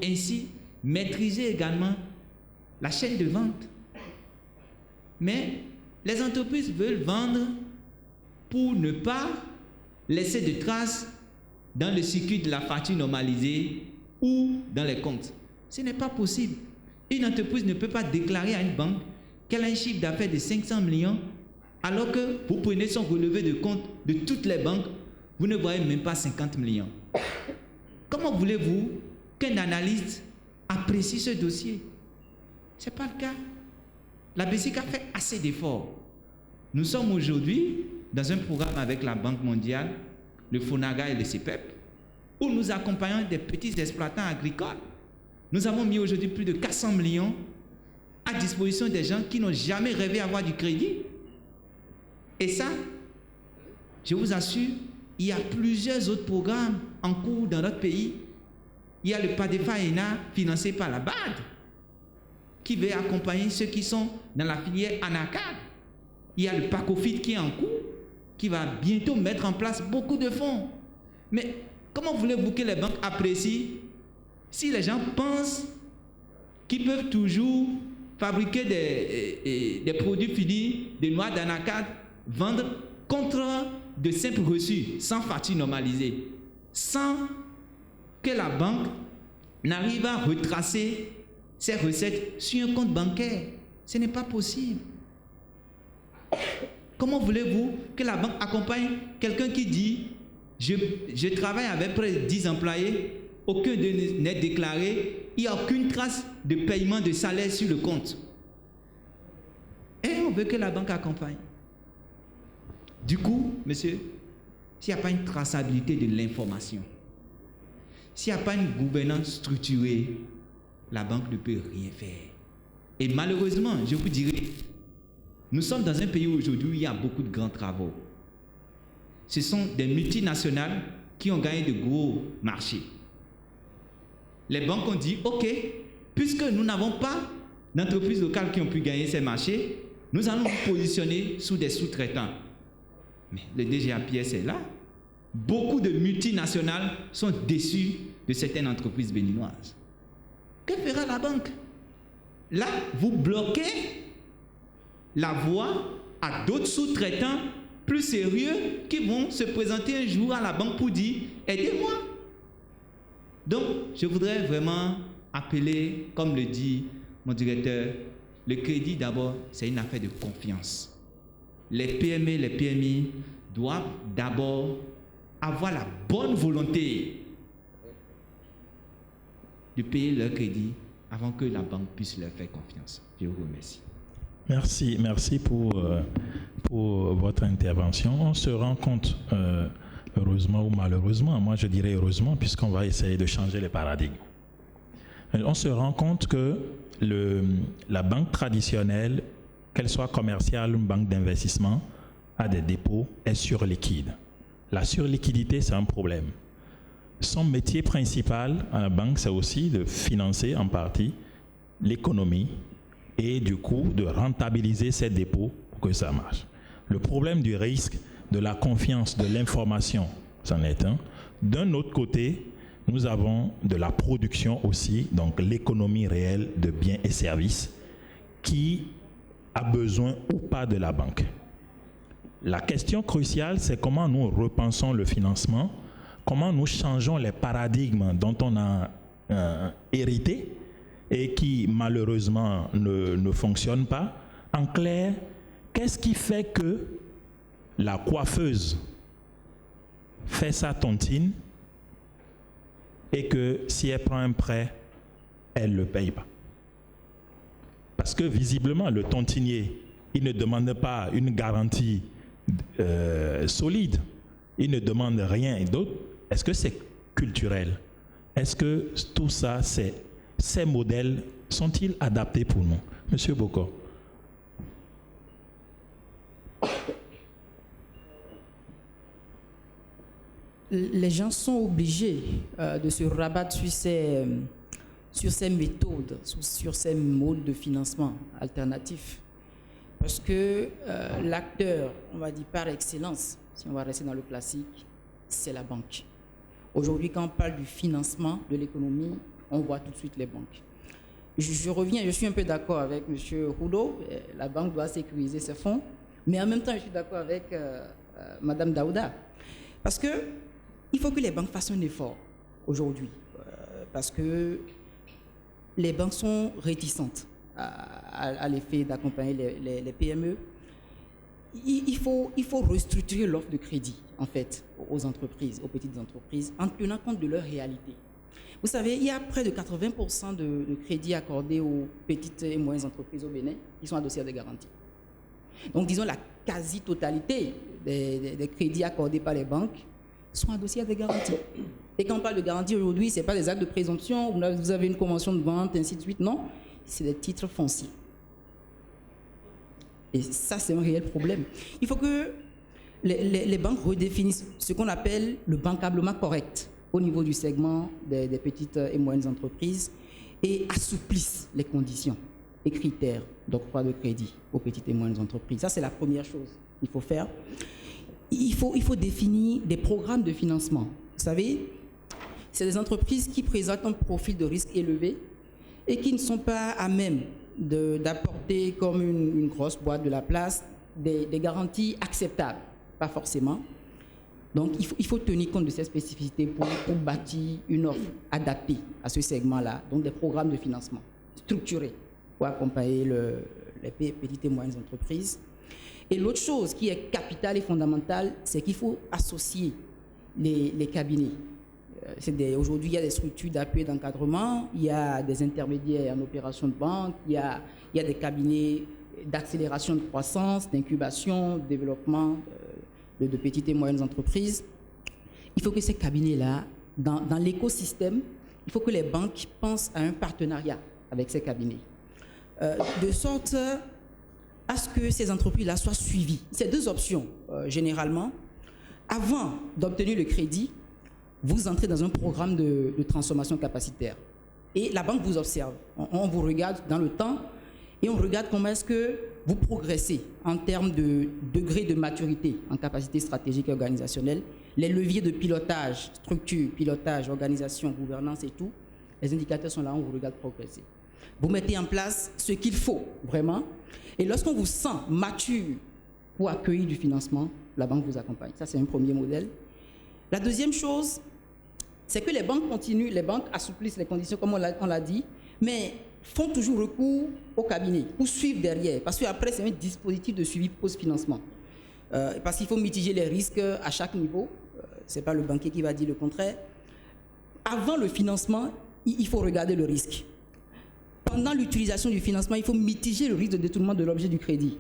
ainsi maîtriser également la chaîne de vente. Mais les entreprises veulent vendre pour ne pas laisser de traces dans le circuit de la facture normalisée ou dans les comptes. Ce n'est pas possible. Une entreprise ne peut pas déclarer à une banque qu'elle a un chiffre d'affaires de 500 millions, alors que vous prenez son relevé de compte de toutes les banques, vous ne voyez même pas 50 millions. Comment voulez-vous qu'un analyste apprécie ce dossier? Ce n'est pas le cas. La BCK a fait assez d'efforts. Nous sommes aujourd'hui dans un programme avec la Banque mondiale, le FONAGA et le CEPEP, où nous accompagnons des petits exploitants agricoles. Nous avons mis aujourd'hui plus de 400 millions à disposition des gens qui n'ont jamais rêvé d'avoir du crédit. Et ça, je vous assure, il y a plusieurs autres programmes en cours dans notre pays. Il y a le PADEFA-ENA financé par la BAD qui veut accompagner ceux qui sont dans la filière ANACAD. Il y a le PACOFIT qui est en cours, qui va bientôt mettre en place beaucoup de fonds. Mais comment voulez-vous que les banques apprécient si les gens pensent qu'ils peuvent toujours fabriquer des produits finis, des noix d'anacarde, vendre contre de simples reçus, sans facture normalisée, sans que la banque n'arrive à retracer ses recettes sur un compte bancaire? Ce n'est pas possible. Comment voulez-vous que la banque accompagne quelqu'un qui dit « Je travaille avec près de 10 employés, aucun d'eux n'est déclaré, il n'y a aucune trace de paiement de salaire sur le compte. Et on veut que la banque accompagne. Du coup, monsieur, s'il n'y a pas une traçabilité de l'information, s'il n'y a pas une gouvernance structurée, la banque ne peut rien faire. Et malheureusement, je vous dirais, nous sommes dans un pays aujourd'hui où il y a beaucoup de grands travaux. Ce sont des multinationales qui ont gagné de gros marchés. Les banques ont dit, OK, puisque nous n'avons pas d'entreprises locales qui ont pu gagner ces marchés, nous allons nous positionner sous des sous-traitants. Mais le DGAPS est là. Beaucoup de multinationales sont déçues de certaines entreprises béninoises. Que fera la banque? Là, vous bloquez la voie à d'autres sous-traitants plus sérieux qui vont se présenter un jour à la banque pour dire « Aidez-moi ». Donc, je voudrais vraiment appeler, comme le dit mon directeur, le crédit d'abord, c'est une affaire de confiance. Les PME, les PMI doivent d'abord avoir la bonne volonté de payer leur crédit avant que la banque puisse leur faire confiance. Je vous remercie. Merci pour votre intervention. On se rend compte, heureusement ou malheureusement, moi je dirais heureusement, puisqu'on va essayer de changer les paradigmes. On se rend compte que la banque traditionnelle, qu'elle soit commerciale ou une banque d'investissement, a des dépôts, est surliquide. La surliquidité, c'est un problème. Son métier principal à la banque, c'est aussi de financer en partie l'économie et du coup de rentabiliser ces dépôts pour que ça marche. Le problème du risque, de la confiance, de l'information, c'en est un. D'un autre côté, nous avons de la production aussi, donc l'économie réelle de biens et services qui a besoin ou pas de la banque. La question cruciale, c'est comment nous repensons le financement, comment nous changeons les paradigmes dont on a hérité et qui malheureusement ne fonctionnent pas. En clair, qu'est-ce qui fait que la coiffeuse fait sa tontine et que si elle prend un prêt, elle ne le paye pas? Parce que visiblement, le tontinier, il ne demande pas une garantie solide, il ne demande rien d'autre. Est-ce que c'est culturel? Est-ce que tout ça, ces modèles, sont-ils adaptés pour nous? Monsieur Boko. Les gens sont obligés de se rabattre sur ces méthodes, sur ces modes de financement alternatifs. Parce que l'acteur, on va dire par excellence, si on va rester dans le classique, c'est la banque. Aujourd'hui, quand on parle du financement de l'économie, on voit tout de suite les banques. Je reviens, je suis un peu d'accord avec M. Rouleau, la banque doit sécuriser ses fonds, mais en même temps, je suis d'accord avec Mme Daouda. Parce qu'il faut que les banques fassent un effort aujourd'hui, parce que les banques sont réticentes à l'effet d'accompagner les PME. Il faut restructurer l'offre de crédit, en fait, aux entreprises, aux petites entreprises, en tenant compte de leur réalité. Vous savez, il y a près de 80% de crédits accordés aux petites et moyennes entreprises au Bénin qui sont adossés à des garanties. Donc, disons, la quasi-totalité des crédits accordés par les banques sont adossés à des garanties. Et quand on parle de garantie aujourd'hui, ce n'est pas des actes de présomption, vous avez une convention de vente, ainsi de suite, non. C'est des titres fonciers. Et ça, c'est un réel problème. Il faut que les banques redéfinissent ce qu'on appelle le bancablement correct au niveau du segment des petites et moyennes entreprises et assouplissent les conditions et critères d'octroi de crédit aux petites et moyennes entreprises. Ça, c'est la première chose qu'il faut faire. Il faut définir des programmes de financement. Vous savez, c'est des entreprises qui présentent un profil de risque élevé et qui ne sont pas à même d'apporter comme une grosse boîte de la place des garanties acceptables, pas forcément. Donc il faut tenir compte de ces spécificités pour bâtir une offre adaptée à ce segment-là, donc des programmes de financement structurés pour accompagner les petites et moyennes entreprises. Et l'autre chose qui est capitale et fondamentale, c'est qu'il faut associer les cabinets Aujourd'hui, il y a des structures d'appui et d'encadrement, il y a des intermédiaires en opération de banque, il y a des cabinets d'accélération de croissance, d'incubation, de développement de petites et moyennes entreprises. Il faut que ces cabinets-là, dans l'écosystème, il faut que les banques pensent à un partenariat avec ces cabinets, de sorte à ce que ces entreprises-là soient suivies. C'est deux options, généralement. Avant d'obtenir le crédit, vous entrez dans un programme de transformation capacitaire. Et la banque vous observe. On vous regarde dans le temps et on regarde comment est-ce que vous progressez en termes de degré de maturité en capacité stratégique et organisationnelle. Les leviers de pilotage, structure, pilotage, organisation, gouvernance et tout, les indicateurs sont là, on vous regarde progresser. Vous mettez en place ce qu'il faut, vraiment. Et lorsqu'on vous sent mature pour accueillir du financement, la banque vous accompagne. Ça, c'est un premier modèle. La deuxième chose, c'est que les banques continuent, les banques assouplissent les conditions, comme on l'a dit, mais font toujours recours au cabinet pour suivre derrière. Parce qu'après, c'est un dispositif de suivi post-financement. Parce qu'il faut mitiger les risques à chaque niveau. Ce n'est pas le banquier qui va dire le contraire. Avant le financement, il faut regarder le risque. Pendant l'utilisation du financement, il faut mitiger le risque de détournement de l'objet du crédit.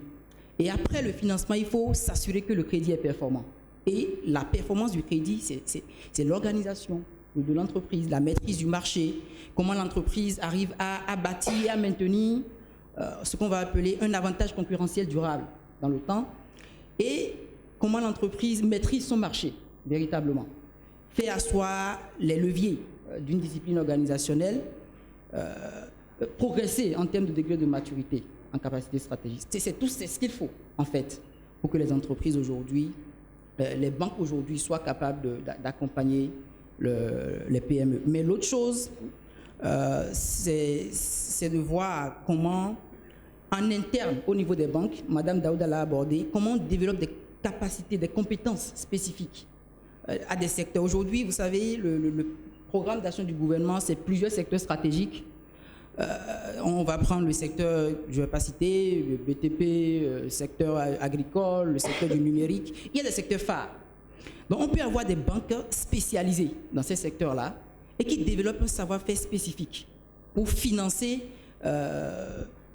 Et après le financement, il faut s'assurer que le crédit est performant. Et la performance du crédit, c'est l'organisation de l'entreprise, la maîtrise du marché, comment l'entreprise arrive à bâtir et à maintenir ce qu'on va appeler un avantage concurrentiel durable dans le temps, et comment l'entreprise maîtrise son marché véritablement, fait asseoir les leviers d'une discipline organisationnelle, progresser en termes de degré de maturité en capacité stratégique. C'est ce qu'il faut, en fait, pour que les entreprises aujourd'hui, les banques aujourd'hui soient capables d'accompagner les PME. Mais l'autre chose, c'est de voir comment, en interne, au niveau des banques, Madame Daouda l'a abordé, comment on développe des capacités, des compétences spécifiques à des secteurs. Aujourd'hui, vous savez, le programme d'action du gouvernement, c'est plusieurs secteurs stratégiques. On va prendre le secteur, je ne vais pas citer, le BTP, le secteur agricole, le secteur du numérique. Il y a des secteurs phares. Donc on peut avoir des banques spécialisées dans ces secteurs-là et qui développent un savoir-faire spécifique pour financer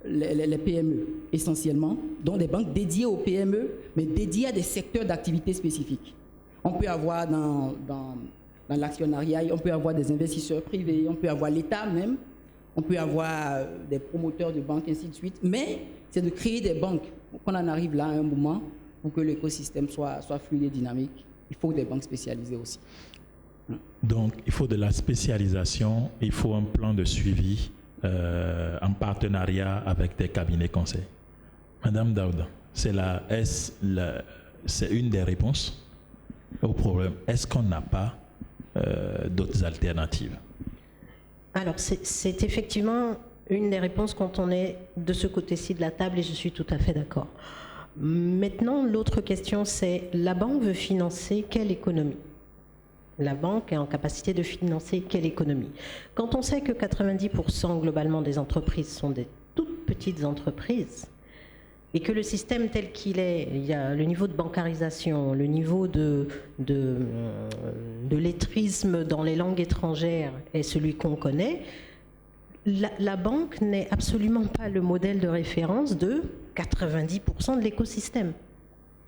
les PME essentiellement, donc des banques dédiées aux PME, mais dédiées à des secteurs d'activité spécifiques. On peut avoir dans l'actionnariat, on peut avoir des investisseurs privés, on peut avoir l'État même, on peut avoir des promoteurs de banques, ainsi de suite, mais c'est de créer des banques, qu'on en arrive là à un moment, pour que l'écosystème soit fluide et dynamique. Il faut des banques spécialisées aussi. Donc, il faut de la spécialisation, il faut un plan de suivi en partenariat avec des cabinets conseils. Madame Daouda, c'est une des réponses au problème. Est-ce qu'on n'a pas d'autres alternatives? Alors, c'est effectivement une des réponses quand on est de ce côté-ci de la table, et je suis tout à fait d'accord. Maintenant, l'autre question, c'est la banque veut financer quelle économie? La banque est en capacité de financer quelle économie? Quand on sait que 90% globalement des entreprises sont des toutes petites entreprises, et que le système tel qu'il est, il y a le niveau de bancarisation, le niveau de lettrisme dans les langues étrangères est celui qu'on connaît, la banque n'est absolument pas le modèle de référence de 90% de l'écosystème.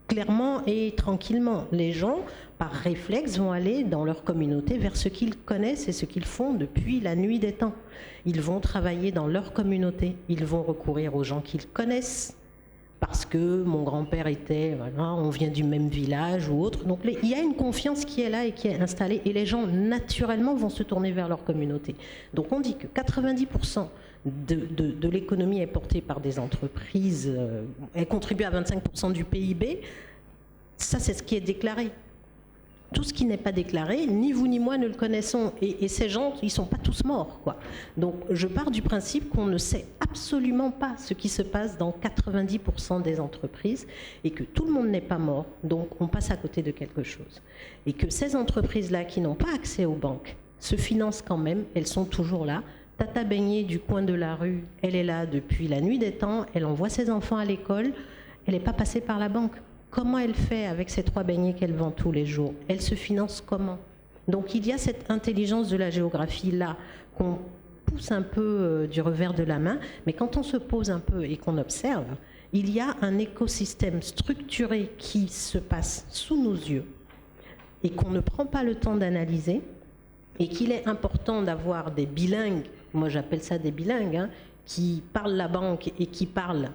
Clairement et tranquillement, les gens, par réflexe, vont aller dans leur communauté vers ce qu'ils connaissent et ce qu'ils font depuis la nuit des temps. Ils vont travailler dans leur communauté, ils vont recourir aux gens qu'ils connaissent, parce que mon grand-père était, voilà, on vient du même village ou autre. Donc il y a une confiance qui est là et qui est installée, et les gens naturellement vont se tourner vers leur communauté. Donc on dit que 90% de l'économie est portée par des entreprises, elle contribue à 25% du PIB, ça c'est ce qui est déclaré. Tout ce qui n'est pas déclaré, ni vous ni moi ne le connaissons. Et ces gens, ils ne sont pas tous morts, quoi. Donc je pars du principe qu'on ne sait absolument pas ce qui se passe dans 90% des entreprises, et que tout le monde n'est pas mort, donc on passe à côté de quelque chose. Et que ces entreprises-là qui n'ont pas accès aux banques se financent quand même, elles sont toujours là. Tata Beignet du coin de la rue, elle est là depuis la nuit des temps, elle envoie ses enfants à l'école, elle n'est pas passée par la banque. Comment elle fait avec ces 3 beignets qu'elle vend tous les jours? Elle se finance comment? Donc il y a cette intelligence de la géographie-là qu'on pousse un peu du revers de la main, mais quand on se pose un peu et qu'on observe, il y a un écosystème structuré qui se passe sous nos yeux et qu'on ne prend pas le temps d'analyser, et qu'il est important d'avoir des bilingues, moi j'appelle ça des bilingues, qui parlent la banque et qui parlent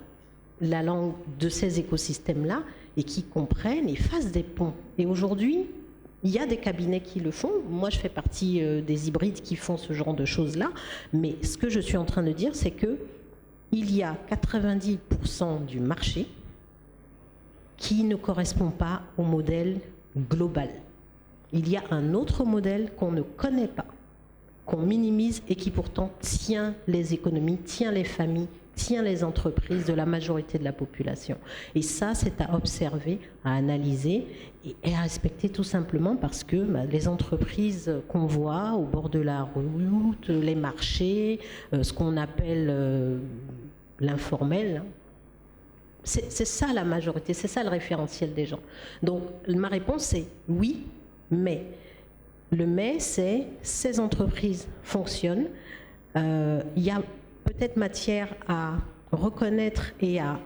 la langue de ces écosystèmes-là et qui comprennent et fassent des ponts. Et aujourd'hui, il y a des cabinets qui le font. Moi, je fais partie des hybrides qui font ce genre de choses-là. Mais ce que je suis en train de dire, c'est qu'il y a 90% du marché qui ne correspond pas au modèle global. Il y a un autre modèle qu'on ne connaît pas, qu'on minimise et qui pourtant tient les économies, tient les familles, tient les entreprises de la majorité de la population. Et ça, c'est à observer, à analyser et à respecter tout simplement parce que les entreprises qu'on voit au bord de la route, les marchés, ce qu'on appelle l'informel, c'est ça la majorité, c'est ça le référentiel des gens. Donc ma réponse c'est oui, mais le mais c'est ces entreprises fonctionnent, il y a peut-être matière à reconnaître et à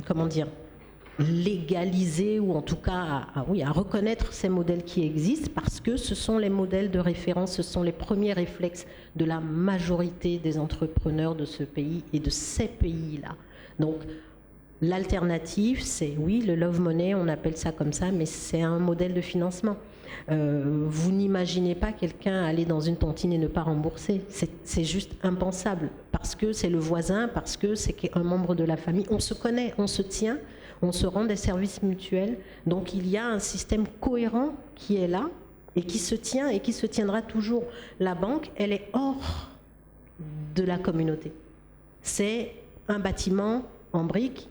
comment dire, légaliser ou en tout cas à reconnaître ces modèles qui existent parce que ce sont les modèles de référence, ce sont les premiers réflexes de la majorité des entrepreneurs de ce pays et de ces pays-là. Donc l'alternative, c'est oui, le love money, on appelle ça comme ça, mais c'est un modèle de financement. Vous n'imaginez pas quelqu'un aller dans une tontine et ne pas rembourser. C'est juste impensable parce que c'est le voisin, parce que c'est un membre de la famille. On se connaît, on se tient, on se rend des services mutuels. Donc il y a un système cohérent qui est là et qui se tient et qui se tiendra toujours. La banque, elle est hors de la communauté. C'est un bâtiment en briques,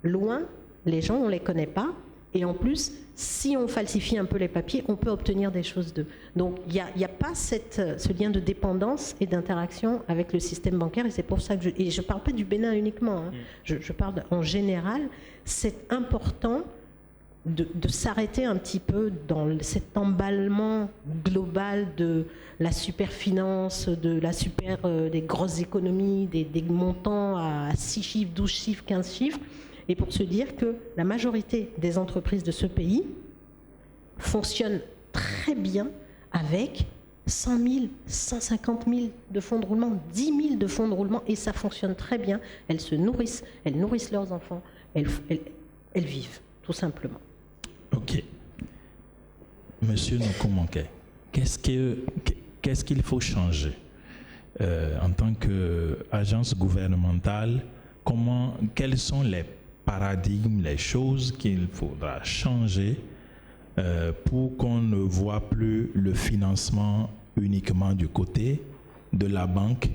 loin, les gens, on ne les connaît pas. Et en plus, si on falsifie un peu les papiers, on peut obtenir des choses d'eux. Donc, il n'y a pas ce lien de dépendance et d'interaction avec le système bancaire. Et c'est pour ça que je ne parle pas du Bénin uniquement. Je parle en général. C'est important de s'arrêter un petit peu dans cet emballement global de la superfinance, des grosses économies, des montants à 6 chiffres, 12 chiffres, 15 chiffres. Et pour se dire que la majorité des entreprises de ce pays fonctionnent très bien avec 100 000, 150 000 de fonds de roulement, 10 000 de fonds de roulement, et ça fonctionne très bien. Elles se nourrissent, elles nourrissent leurs enfants, elles vivent, tout simplement. Ok. Monsieur Nkomonke, qu'est-ce qu'il faut changer en tant qu'agence gouvernementale? Quels sont les paradigmes, les choses qu'il faudra changer pour qu'on ne voit plus le financement uniquement du côté de la banque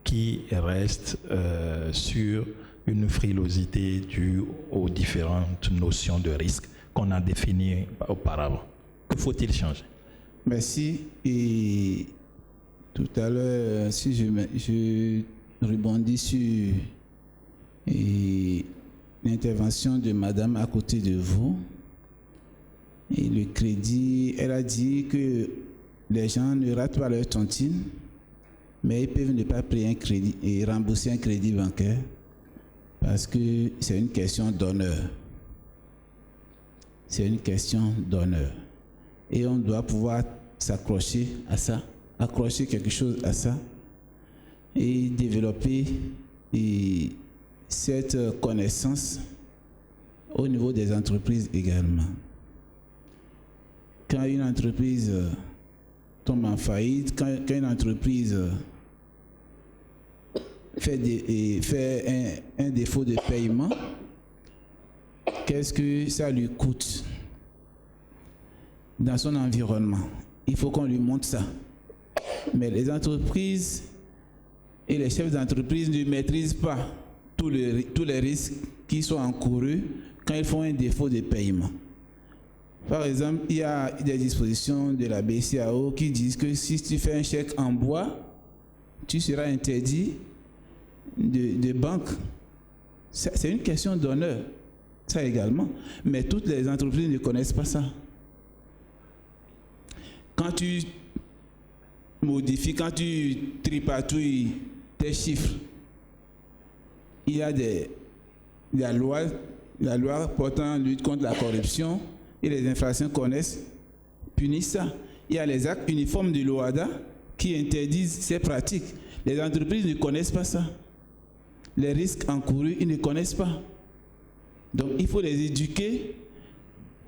qui reste sur une frilosité due aux différentes notions de risque qu'on a définies auparavant. Que faut-il changer? Merci. Et tout à l'heure, si je rebondis sur l'intervention de madame à côté de vous, et le crédit, elle a dit que les gens ne ratent pas leur tontine, mais ils peuvent ne pas payer un crédit et rembourser un crédit bancaire parce que c'est une question d'honneur. C'est une question d'honneur. Et on doit pouvoir s'accrocher à ça, accrocher quelque chose à ça et développer cette connaissance au niveau des entreprises également. Quand une entreprise tombe en faillite, quand une entreprise fait un défaut de paiement, qu'est-ce que ça lui coûte dans son environnement? Il faut qu'on lui montre ça. Mais les entreprises et les chefs d'entreprise ne maîtrisent pas tous les risques qui sont encourus quand ils font un défaut de paiement. Par exemple, il y a des dispositions de la BCAO qui disent que si tu fais un chèque en bois, tu seras interdit de banque. C'est une question d'honneur, ça également. Mais toutes les entreprises ne connaissent pas ça. quand tu modifies, quand tu tripatouilles tes chiffres, il y a la loi portant lutte contre la corruption et les infractions punissent ça. Il y a les actes uniformes de l'OHADA qui interdisent ces pratiques. Les entreprises ne connaissent pas ça. Les risques encourus, ils ne connaissent pas. Donc, il faut les éduquer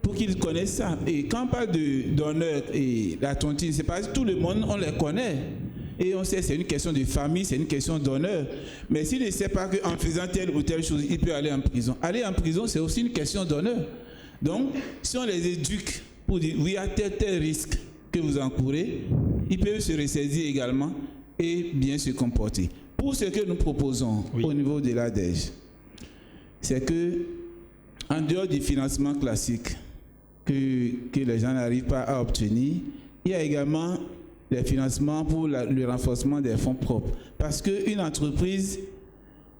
pour qu'ils connaissent ça. Et quand on parle d'honneur et la tontine, c'est parce que tout le monde, on les connaît. Et on sait que c'est une question de famille, c'est une question d'honneur. Mais s'il ne sait pas qu'en faisant telle ou telle chose, il peut aller en prison. Aller en prison, c'est aussi une question d'honneur. Donc, si on les éduque pour dire, oui, il y a tel risque que vous encourez, ils peuvent se ressaisir également et bien se comporter. Pour ce que nous proposons au niveau de l'ADEJ, c'est que, en dehors du financement classique que les gens n'arrivent pas à obtenir, il y a également les financements pour le renforcement des fonds propres. Parce qu'une entreprise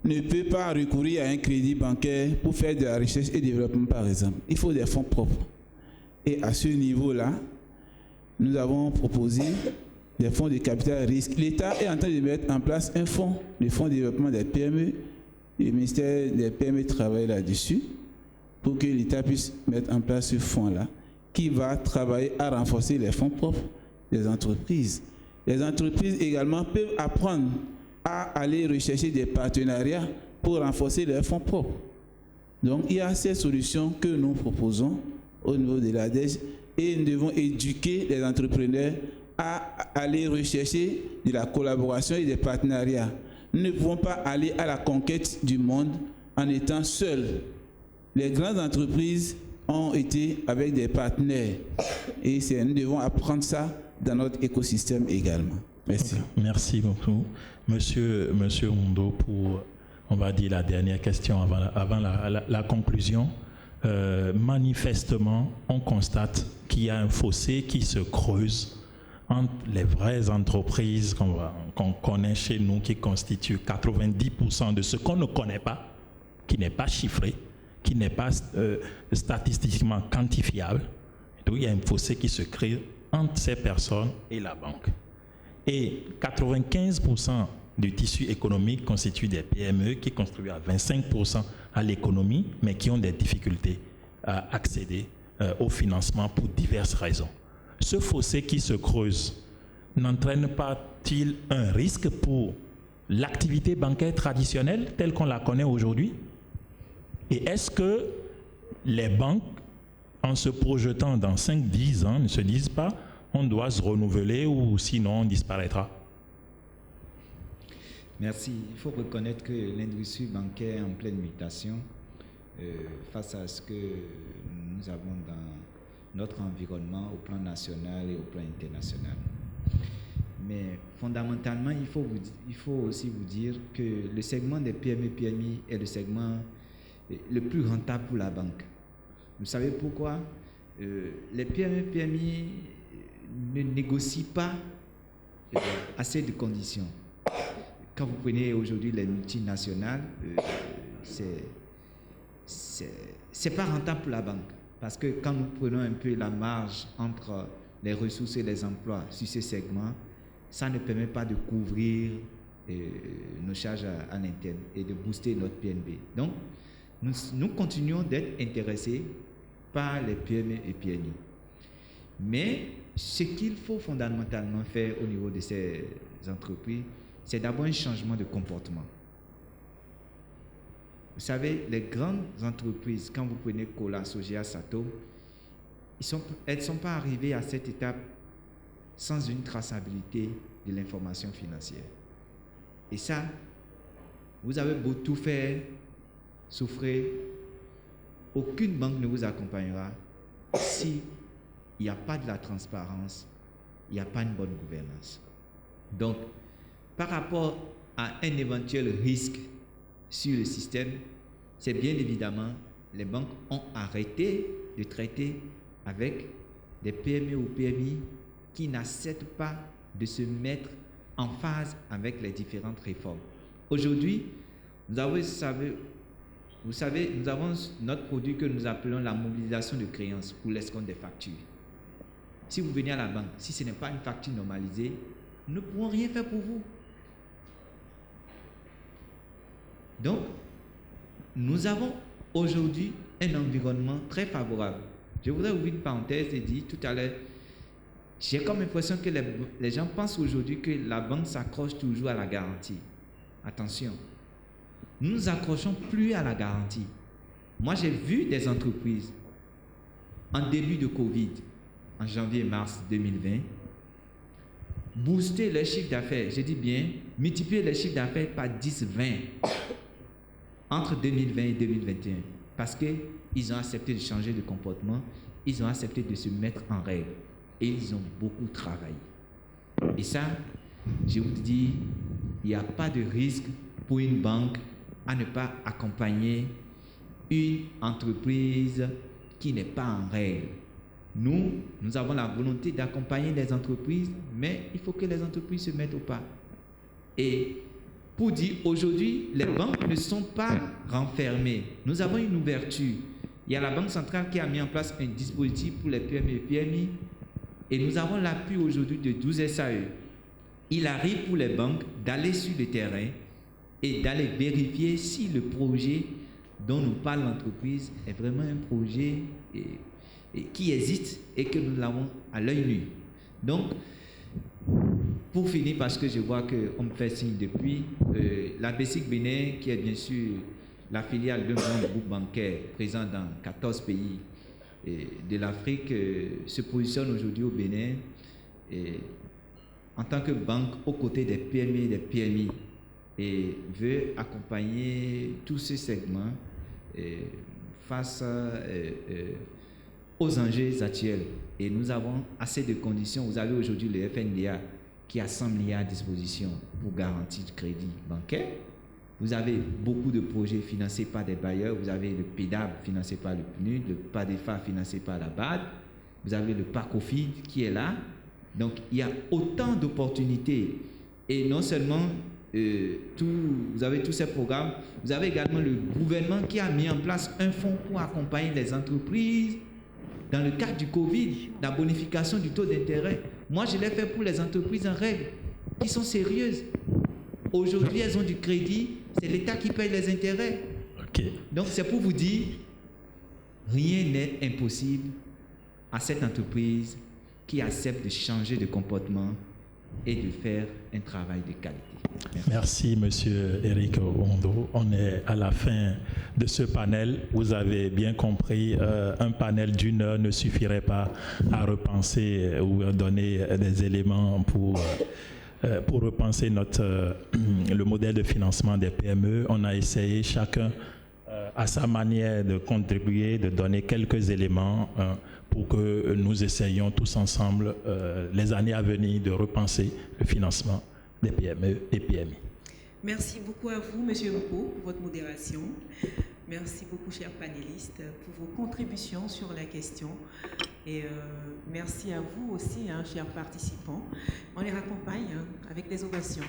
ne peut pas recourir à un crédit bancaire pour faire de la recherche et développement, par exemple. Il faut des fonds propres. Et à ce niveau-là, nous avons proposé des fonds de capital risque. L'État est en train de mettre en place un fonds, le fonds de développement des PME. Le ministère des PME travaille là-dessus pour que l'État puisse mettre en place ce fonds-là qui va travailler à renforcer les fonds propres des entreprises. Les entreprises également peuvent apprendre à aller rechercher des partenariats pour renforcer leurs fonds propres. Donc, il y a ces solutions que nous proposons au niveau de l'ADEJ et nous devons éduquer les entrepreneurs à aller rechercher de la collaboration et des partenariats. Nous ne pouvons pas aller à la conquête du monde en étant seuls. Les grandes entreprises ont été avec des partenaires et nous devons apprendre ça dans notre écosystème également. Merci. Okay. Merci beaucoup. Monsieur Hundo, pour, on va dire, la dernière question avant la conclusion. Manifestement, on constate qu'il y a un fossé qui se creuse entre les vraies entreprises qu'on connaît chez nous, qui constituent 90% de ce qu'on ne connaît pas, qui n'est pas chiffré, qui n'est pas statistiquement quantifiable. Donc, il y a un fossé qui se crée entre ces personnes et la banque. Et 95% du tissu économique constitue des PME qui contribuent à 25% à l'économie, mais qui ont des difficultés à accéder au financement pour diverses raisons. Ce fossé qui se creuse n'entraîne pas-il un risque pour l'activité bancaire traditionnelle telle qu'on la connaît aujourd'hui? Et est-ce que les banques, en se projetant dans 5-10 ans, ne se disent pas on doit se renouveler ou sinon on disparaîtra? Merci. Il faut reconnaître que l'industrie bancaire est en pleine mutation face à ce que nous avons dans notre environnement au plan national et au plan international. Mais fondamentalement, il faut aussi vous dire que le segment des PME-PMI est le segment le plus rentable pour la banque. Vous savez pourquoi? Les PME-PMI ne négocient pas assez de conditions. Quand vous prenez aujourd'hui les multinationales, c'est pas rentable pour la banque. Parce que quand nous prenons un peu la marge entre les ressources et les emplois sur ces segments, ça ne permet pas de couvrir nos charges à l'interne et de booster notre PNB. Donc, nous continuons d'être intéressés par les PME et PMI. Mais ce qu'il faut fondamentalement faire au niveau de ces entreprises, c'est d'abord un changement de comportement. Vous savez, les grandes entreprises, quand vous prenez Cola, Sogea, Sato, elles ne sont pas arrivées à cette étape sans une traçabilité de l'information financière. Et ça, vous avez beau tout faire, souffrir, aucune banque ne vous accompagnera s'il n'y a pas de la transparence, il n'y a pas une bonne gouvernance. Donc, par rapport à un éventuel risque sur le système, c'est bien évidemment les banques ont arrêté de traiter avec des PME ou PMI qui n'acceptent pas de se mettre en phase avec les différentes réformes. Aujourd'hui, nous avons notre produit que nous appelons la mobilisation de créances pour l'escompte des factures. Si vous venez à la banque, si ce n'est pas une facture normalisée, nous ne pourrons rien faire pour vous. Donc, nous avons aujourd'hui un environnement très favorable. Je voudrais ouvrir une parenthèse et dire tout à l'heure, j'ai comme l'impression que les gens pensent aujourd'hui que la banque s'accroche toujours à la garantie. Attention, nous ne nous accrochons plus à la garantie. Moi, j'ai vu des entreprises en début de Covid, en janvier-mars 2020, booster leur chiffre d'affaires, je dis bien, multiplier leur chiffre d'affaires par 10-20 entre 2020 et 2021, parce qu'ils ont accepté de changer de comportement, ils ont accepté de se mettre en règle et ils ont beaucoup travaillé. Et ça, je vous dis, il n'y a pas de risque pour une banque à ne pas accompagner une entreprise qui n'est pas en règle. Nous avons la volonté d'accompagner les entreprises, mais il faut que les entreprises se mettent au pas. Et pour dire, aujourd'hui, les banques ne sont pas renfermées. Nous avons une ouverture. Il y a la Banque centrale qui a mis en place un dispositif pour les PME et PMI, et nous avons l'appui aujourd'hui de 12 SAE. Il arrive pour les banques d'aller sur le terrain et d'aller vérifier si le projet dont nous parle l'entreprise est vraiment un projet qui existe et que nous l'avons à l'œil nu. Donc, pour finir, parce que je vois qu'on me fait signe depuis, la BESIC Bénin, qui est bien sûr la filiale d'un grand groupe bancaire présent dans 14 pays de l'Afrique, se positionne aujourd'hui au Bénin en tant que banque aux côtés des PME et des PMI et veut accompagner tous ces segments face aux enjeux actuels. Et nous avons assez de conditions. Vous avez aujourd'hui le FNDA qui a 100 milliards à disposition pour garantir du crédit bancaire. Vous avez beaucoup de projets financés par des bailleurs. Vous avez le PEDAB financé par le PNUD, le PADEFA financé par la BAD. Vous avez le PACOFID qui est là. Donc, il y a autant d'opportunités. Et non seulement vous avez tous ces programmes, vous avez également le gouvernement qui a mis en place un fonds pour accompagner les entreprises dans le cadre du Covid, la bonification du taux d'intérêt. Moi, je l'ai fait pour les entreprises en règle, qui sont sérieuses. Aujourd'hui, elles ont du crédit, c'est l'État qui paye les intérêts. Okay. Donc, c'est pour vous dire, rien n'est impossible à cette entreprise qui accepte de changer de comportement et de faire un travail de qualité. Merci, Monsieur Eric Ondo. On est à la fin de ce panel. Vous avez bien compris, un panel d'une heure ne suffirait pas à repenser ou à donner des éléments pour repenser le modèle de financement des PME. On a essayé chacun à sa manière de contribuer, de donner quelques éléments pour que nous essayions tous ensemble les années à venir de repenser le financement des PME et PMI. Merci beaucoup à vous, Monsieur Mpo, pour votre modération. Merci beaucoup, chers panélistes, pour vos contributions sur la question. Et merci à vous aussi, chers participants. On les raccompagne avec des ovations.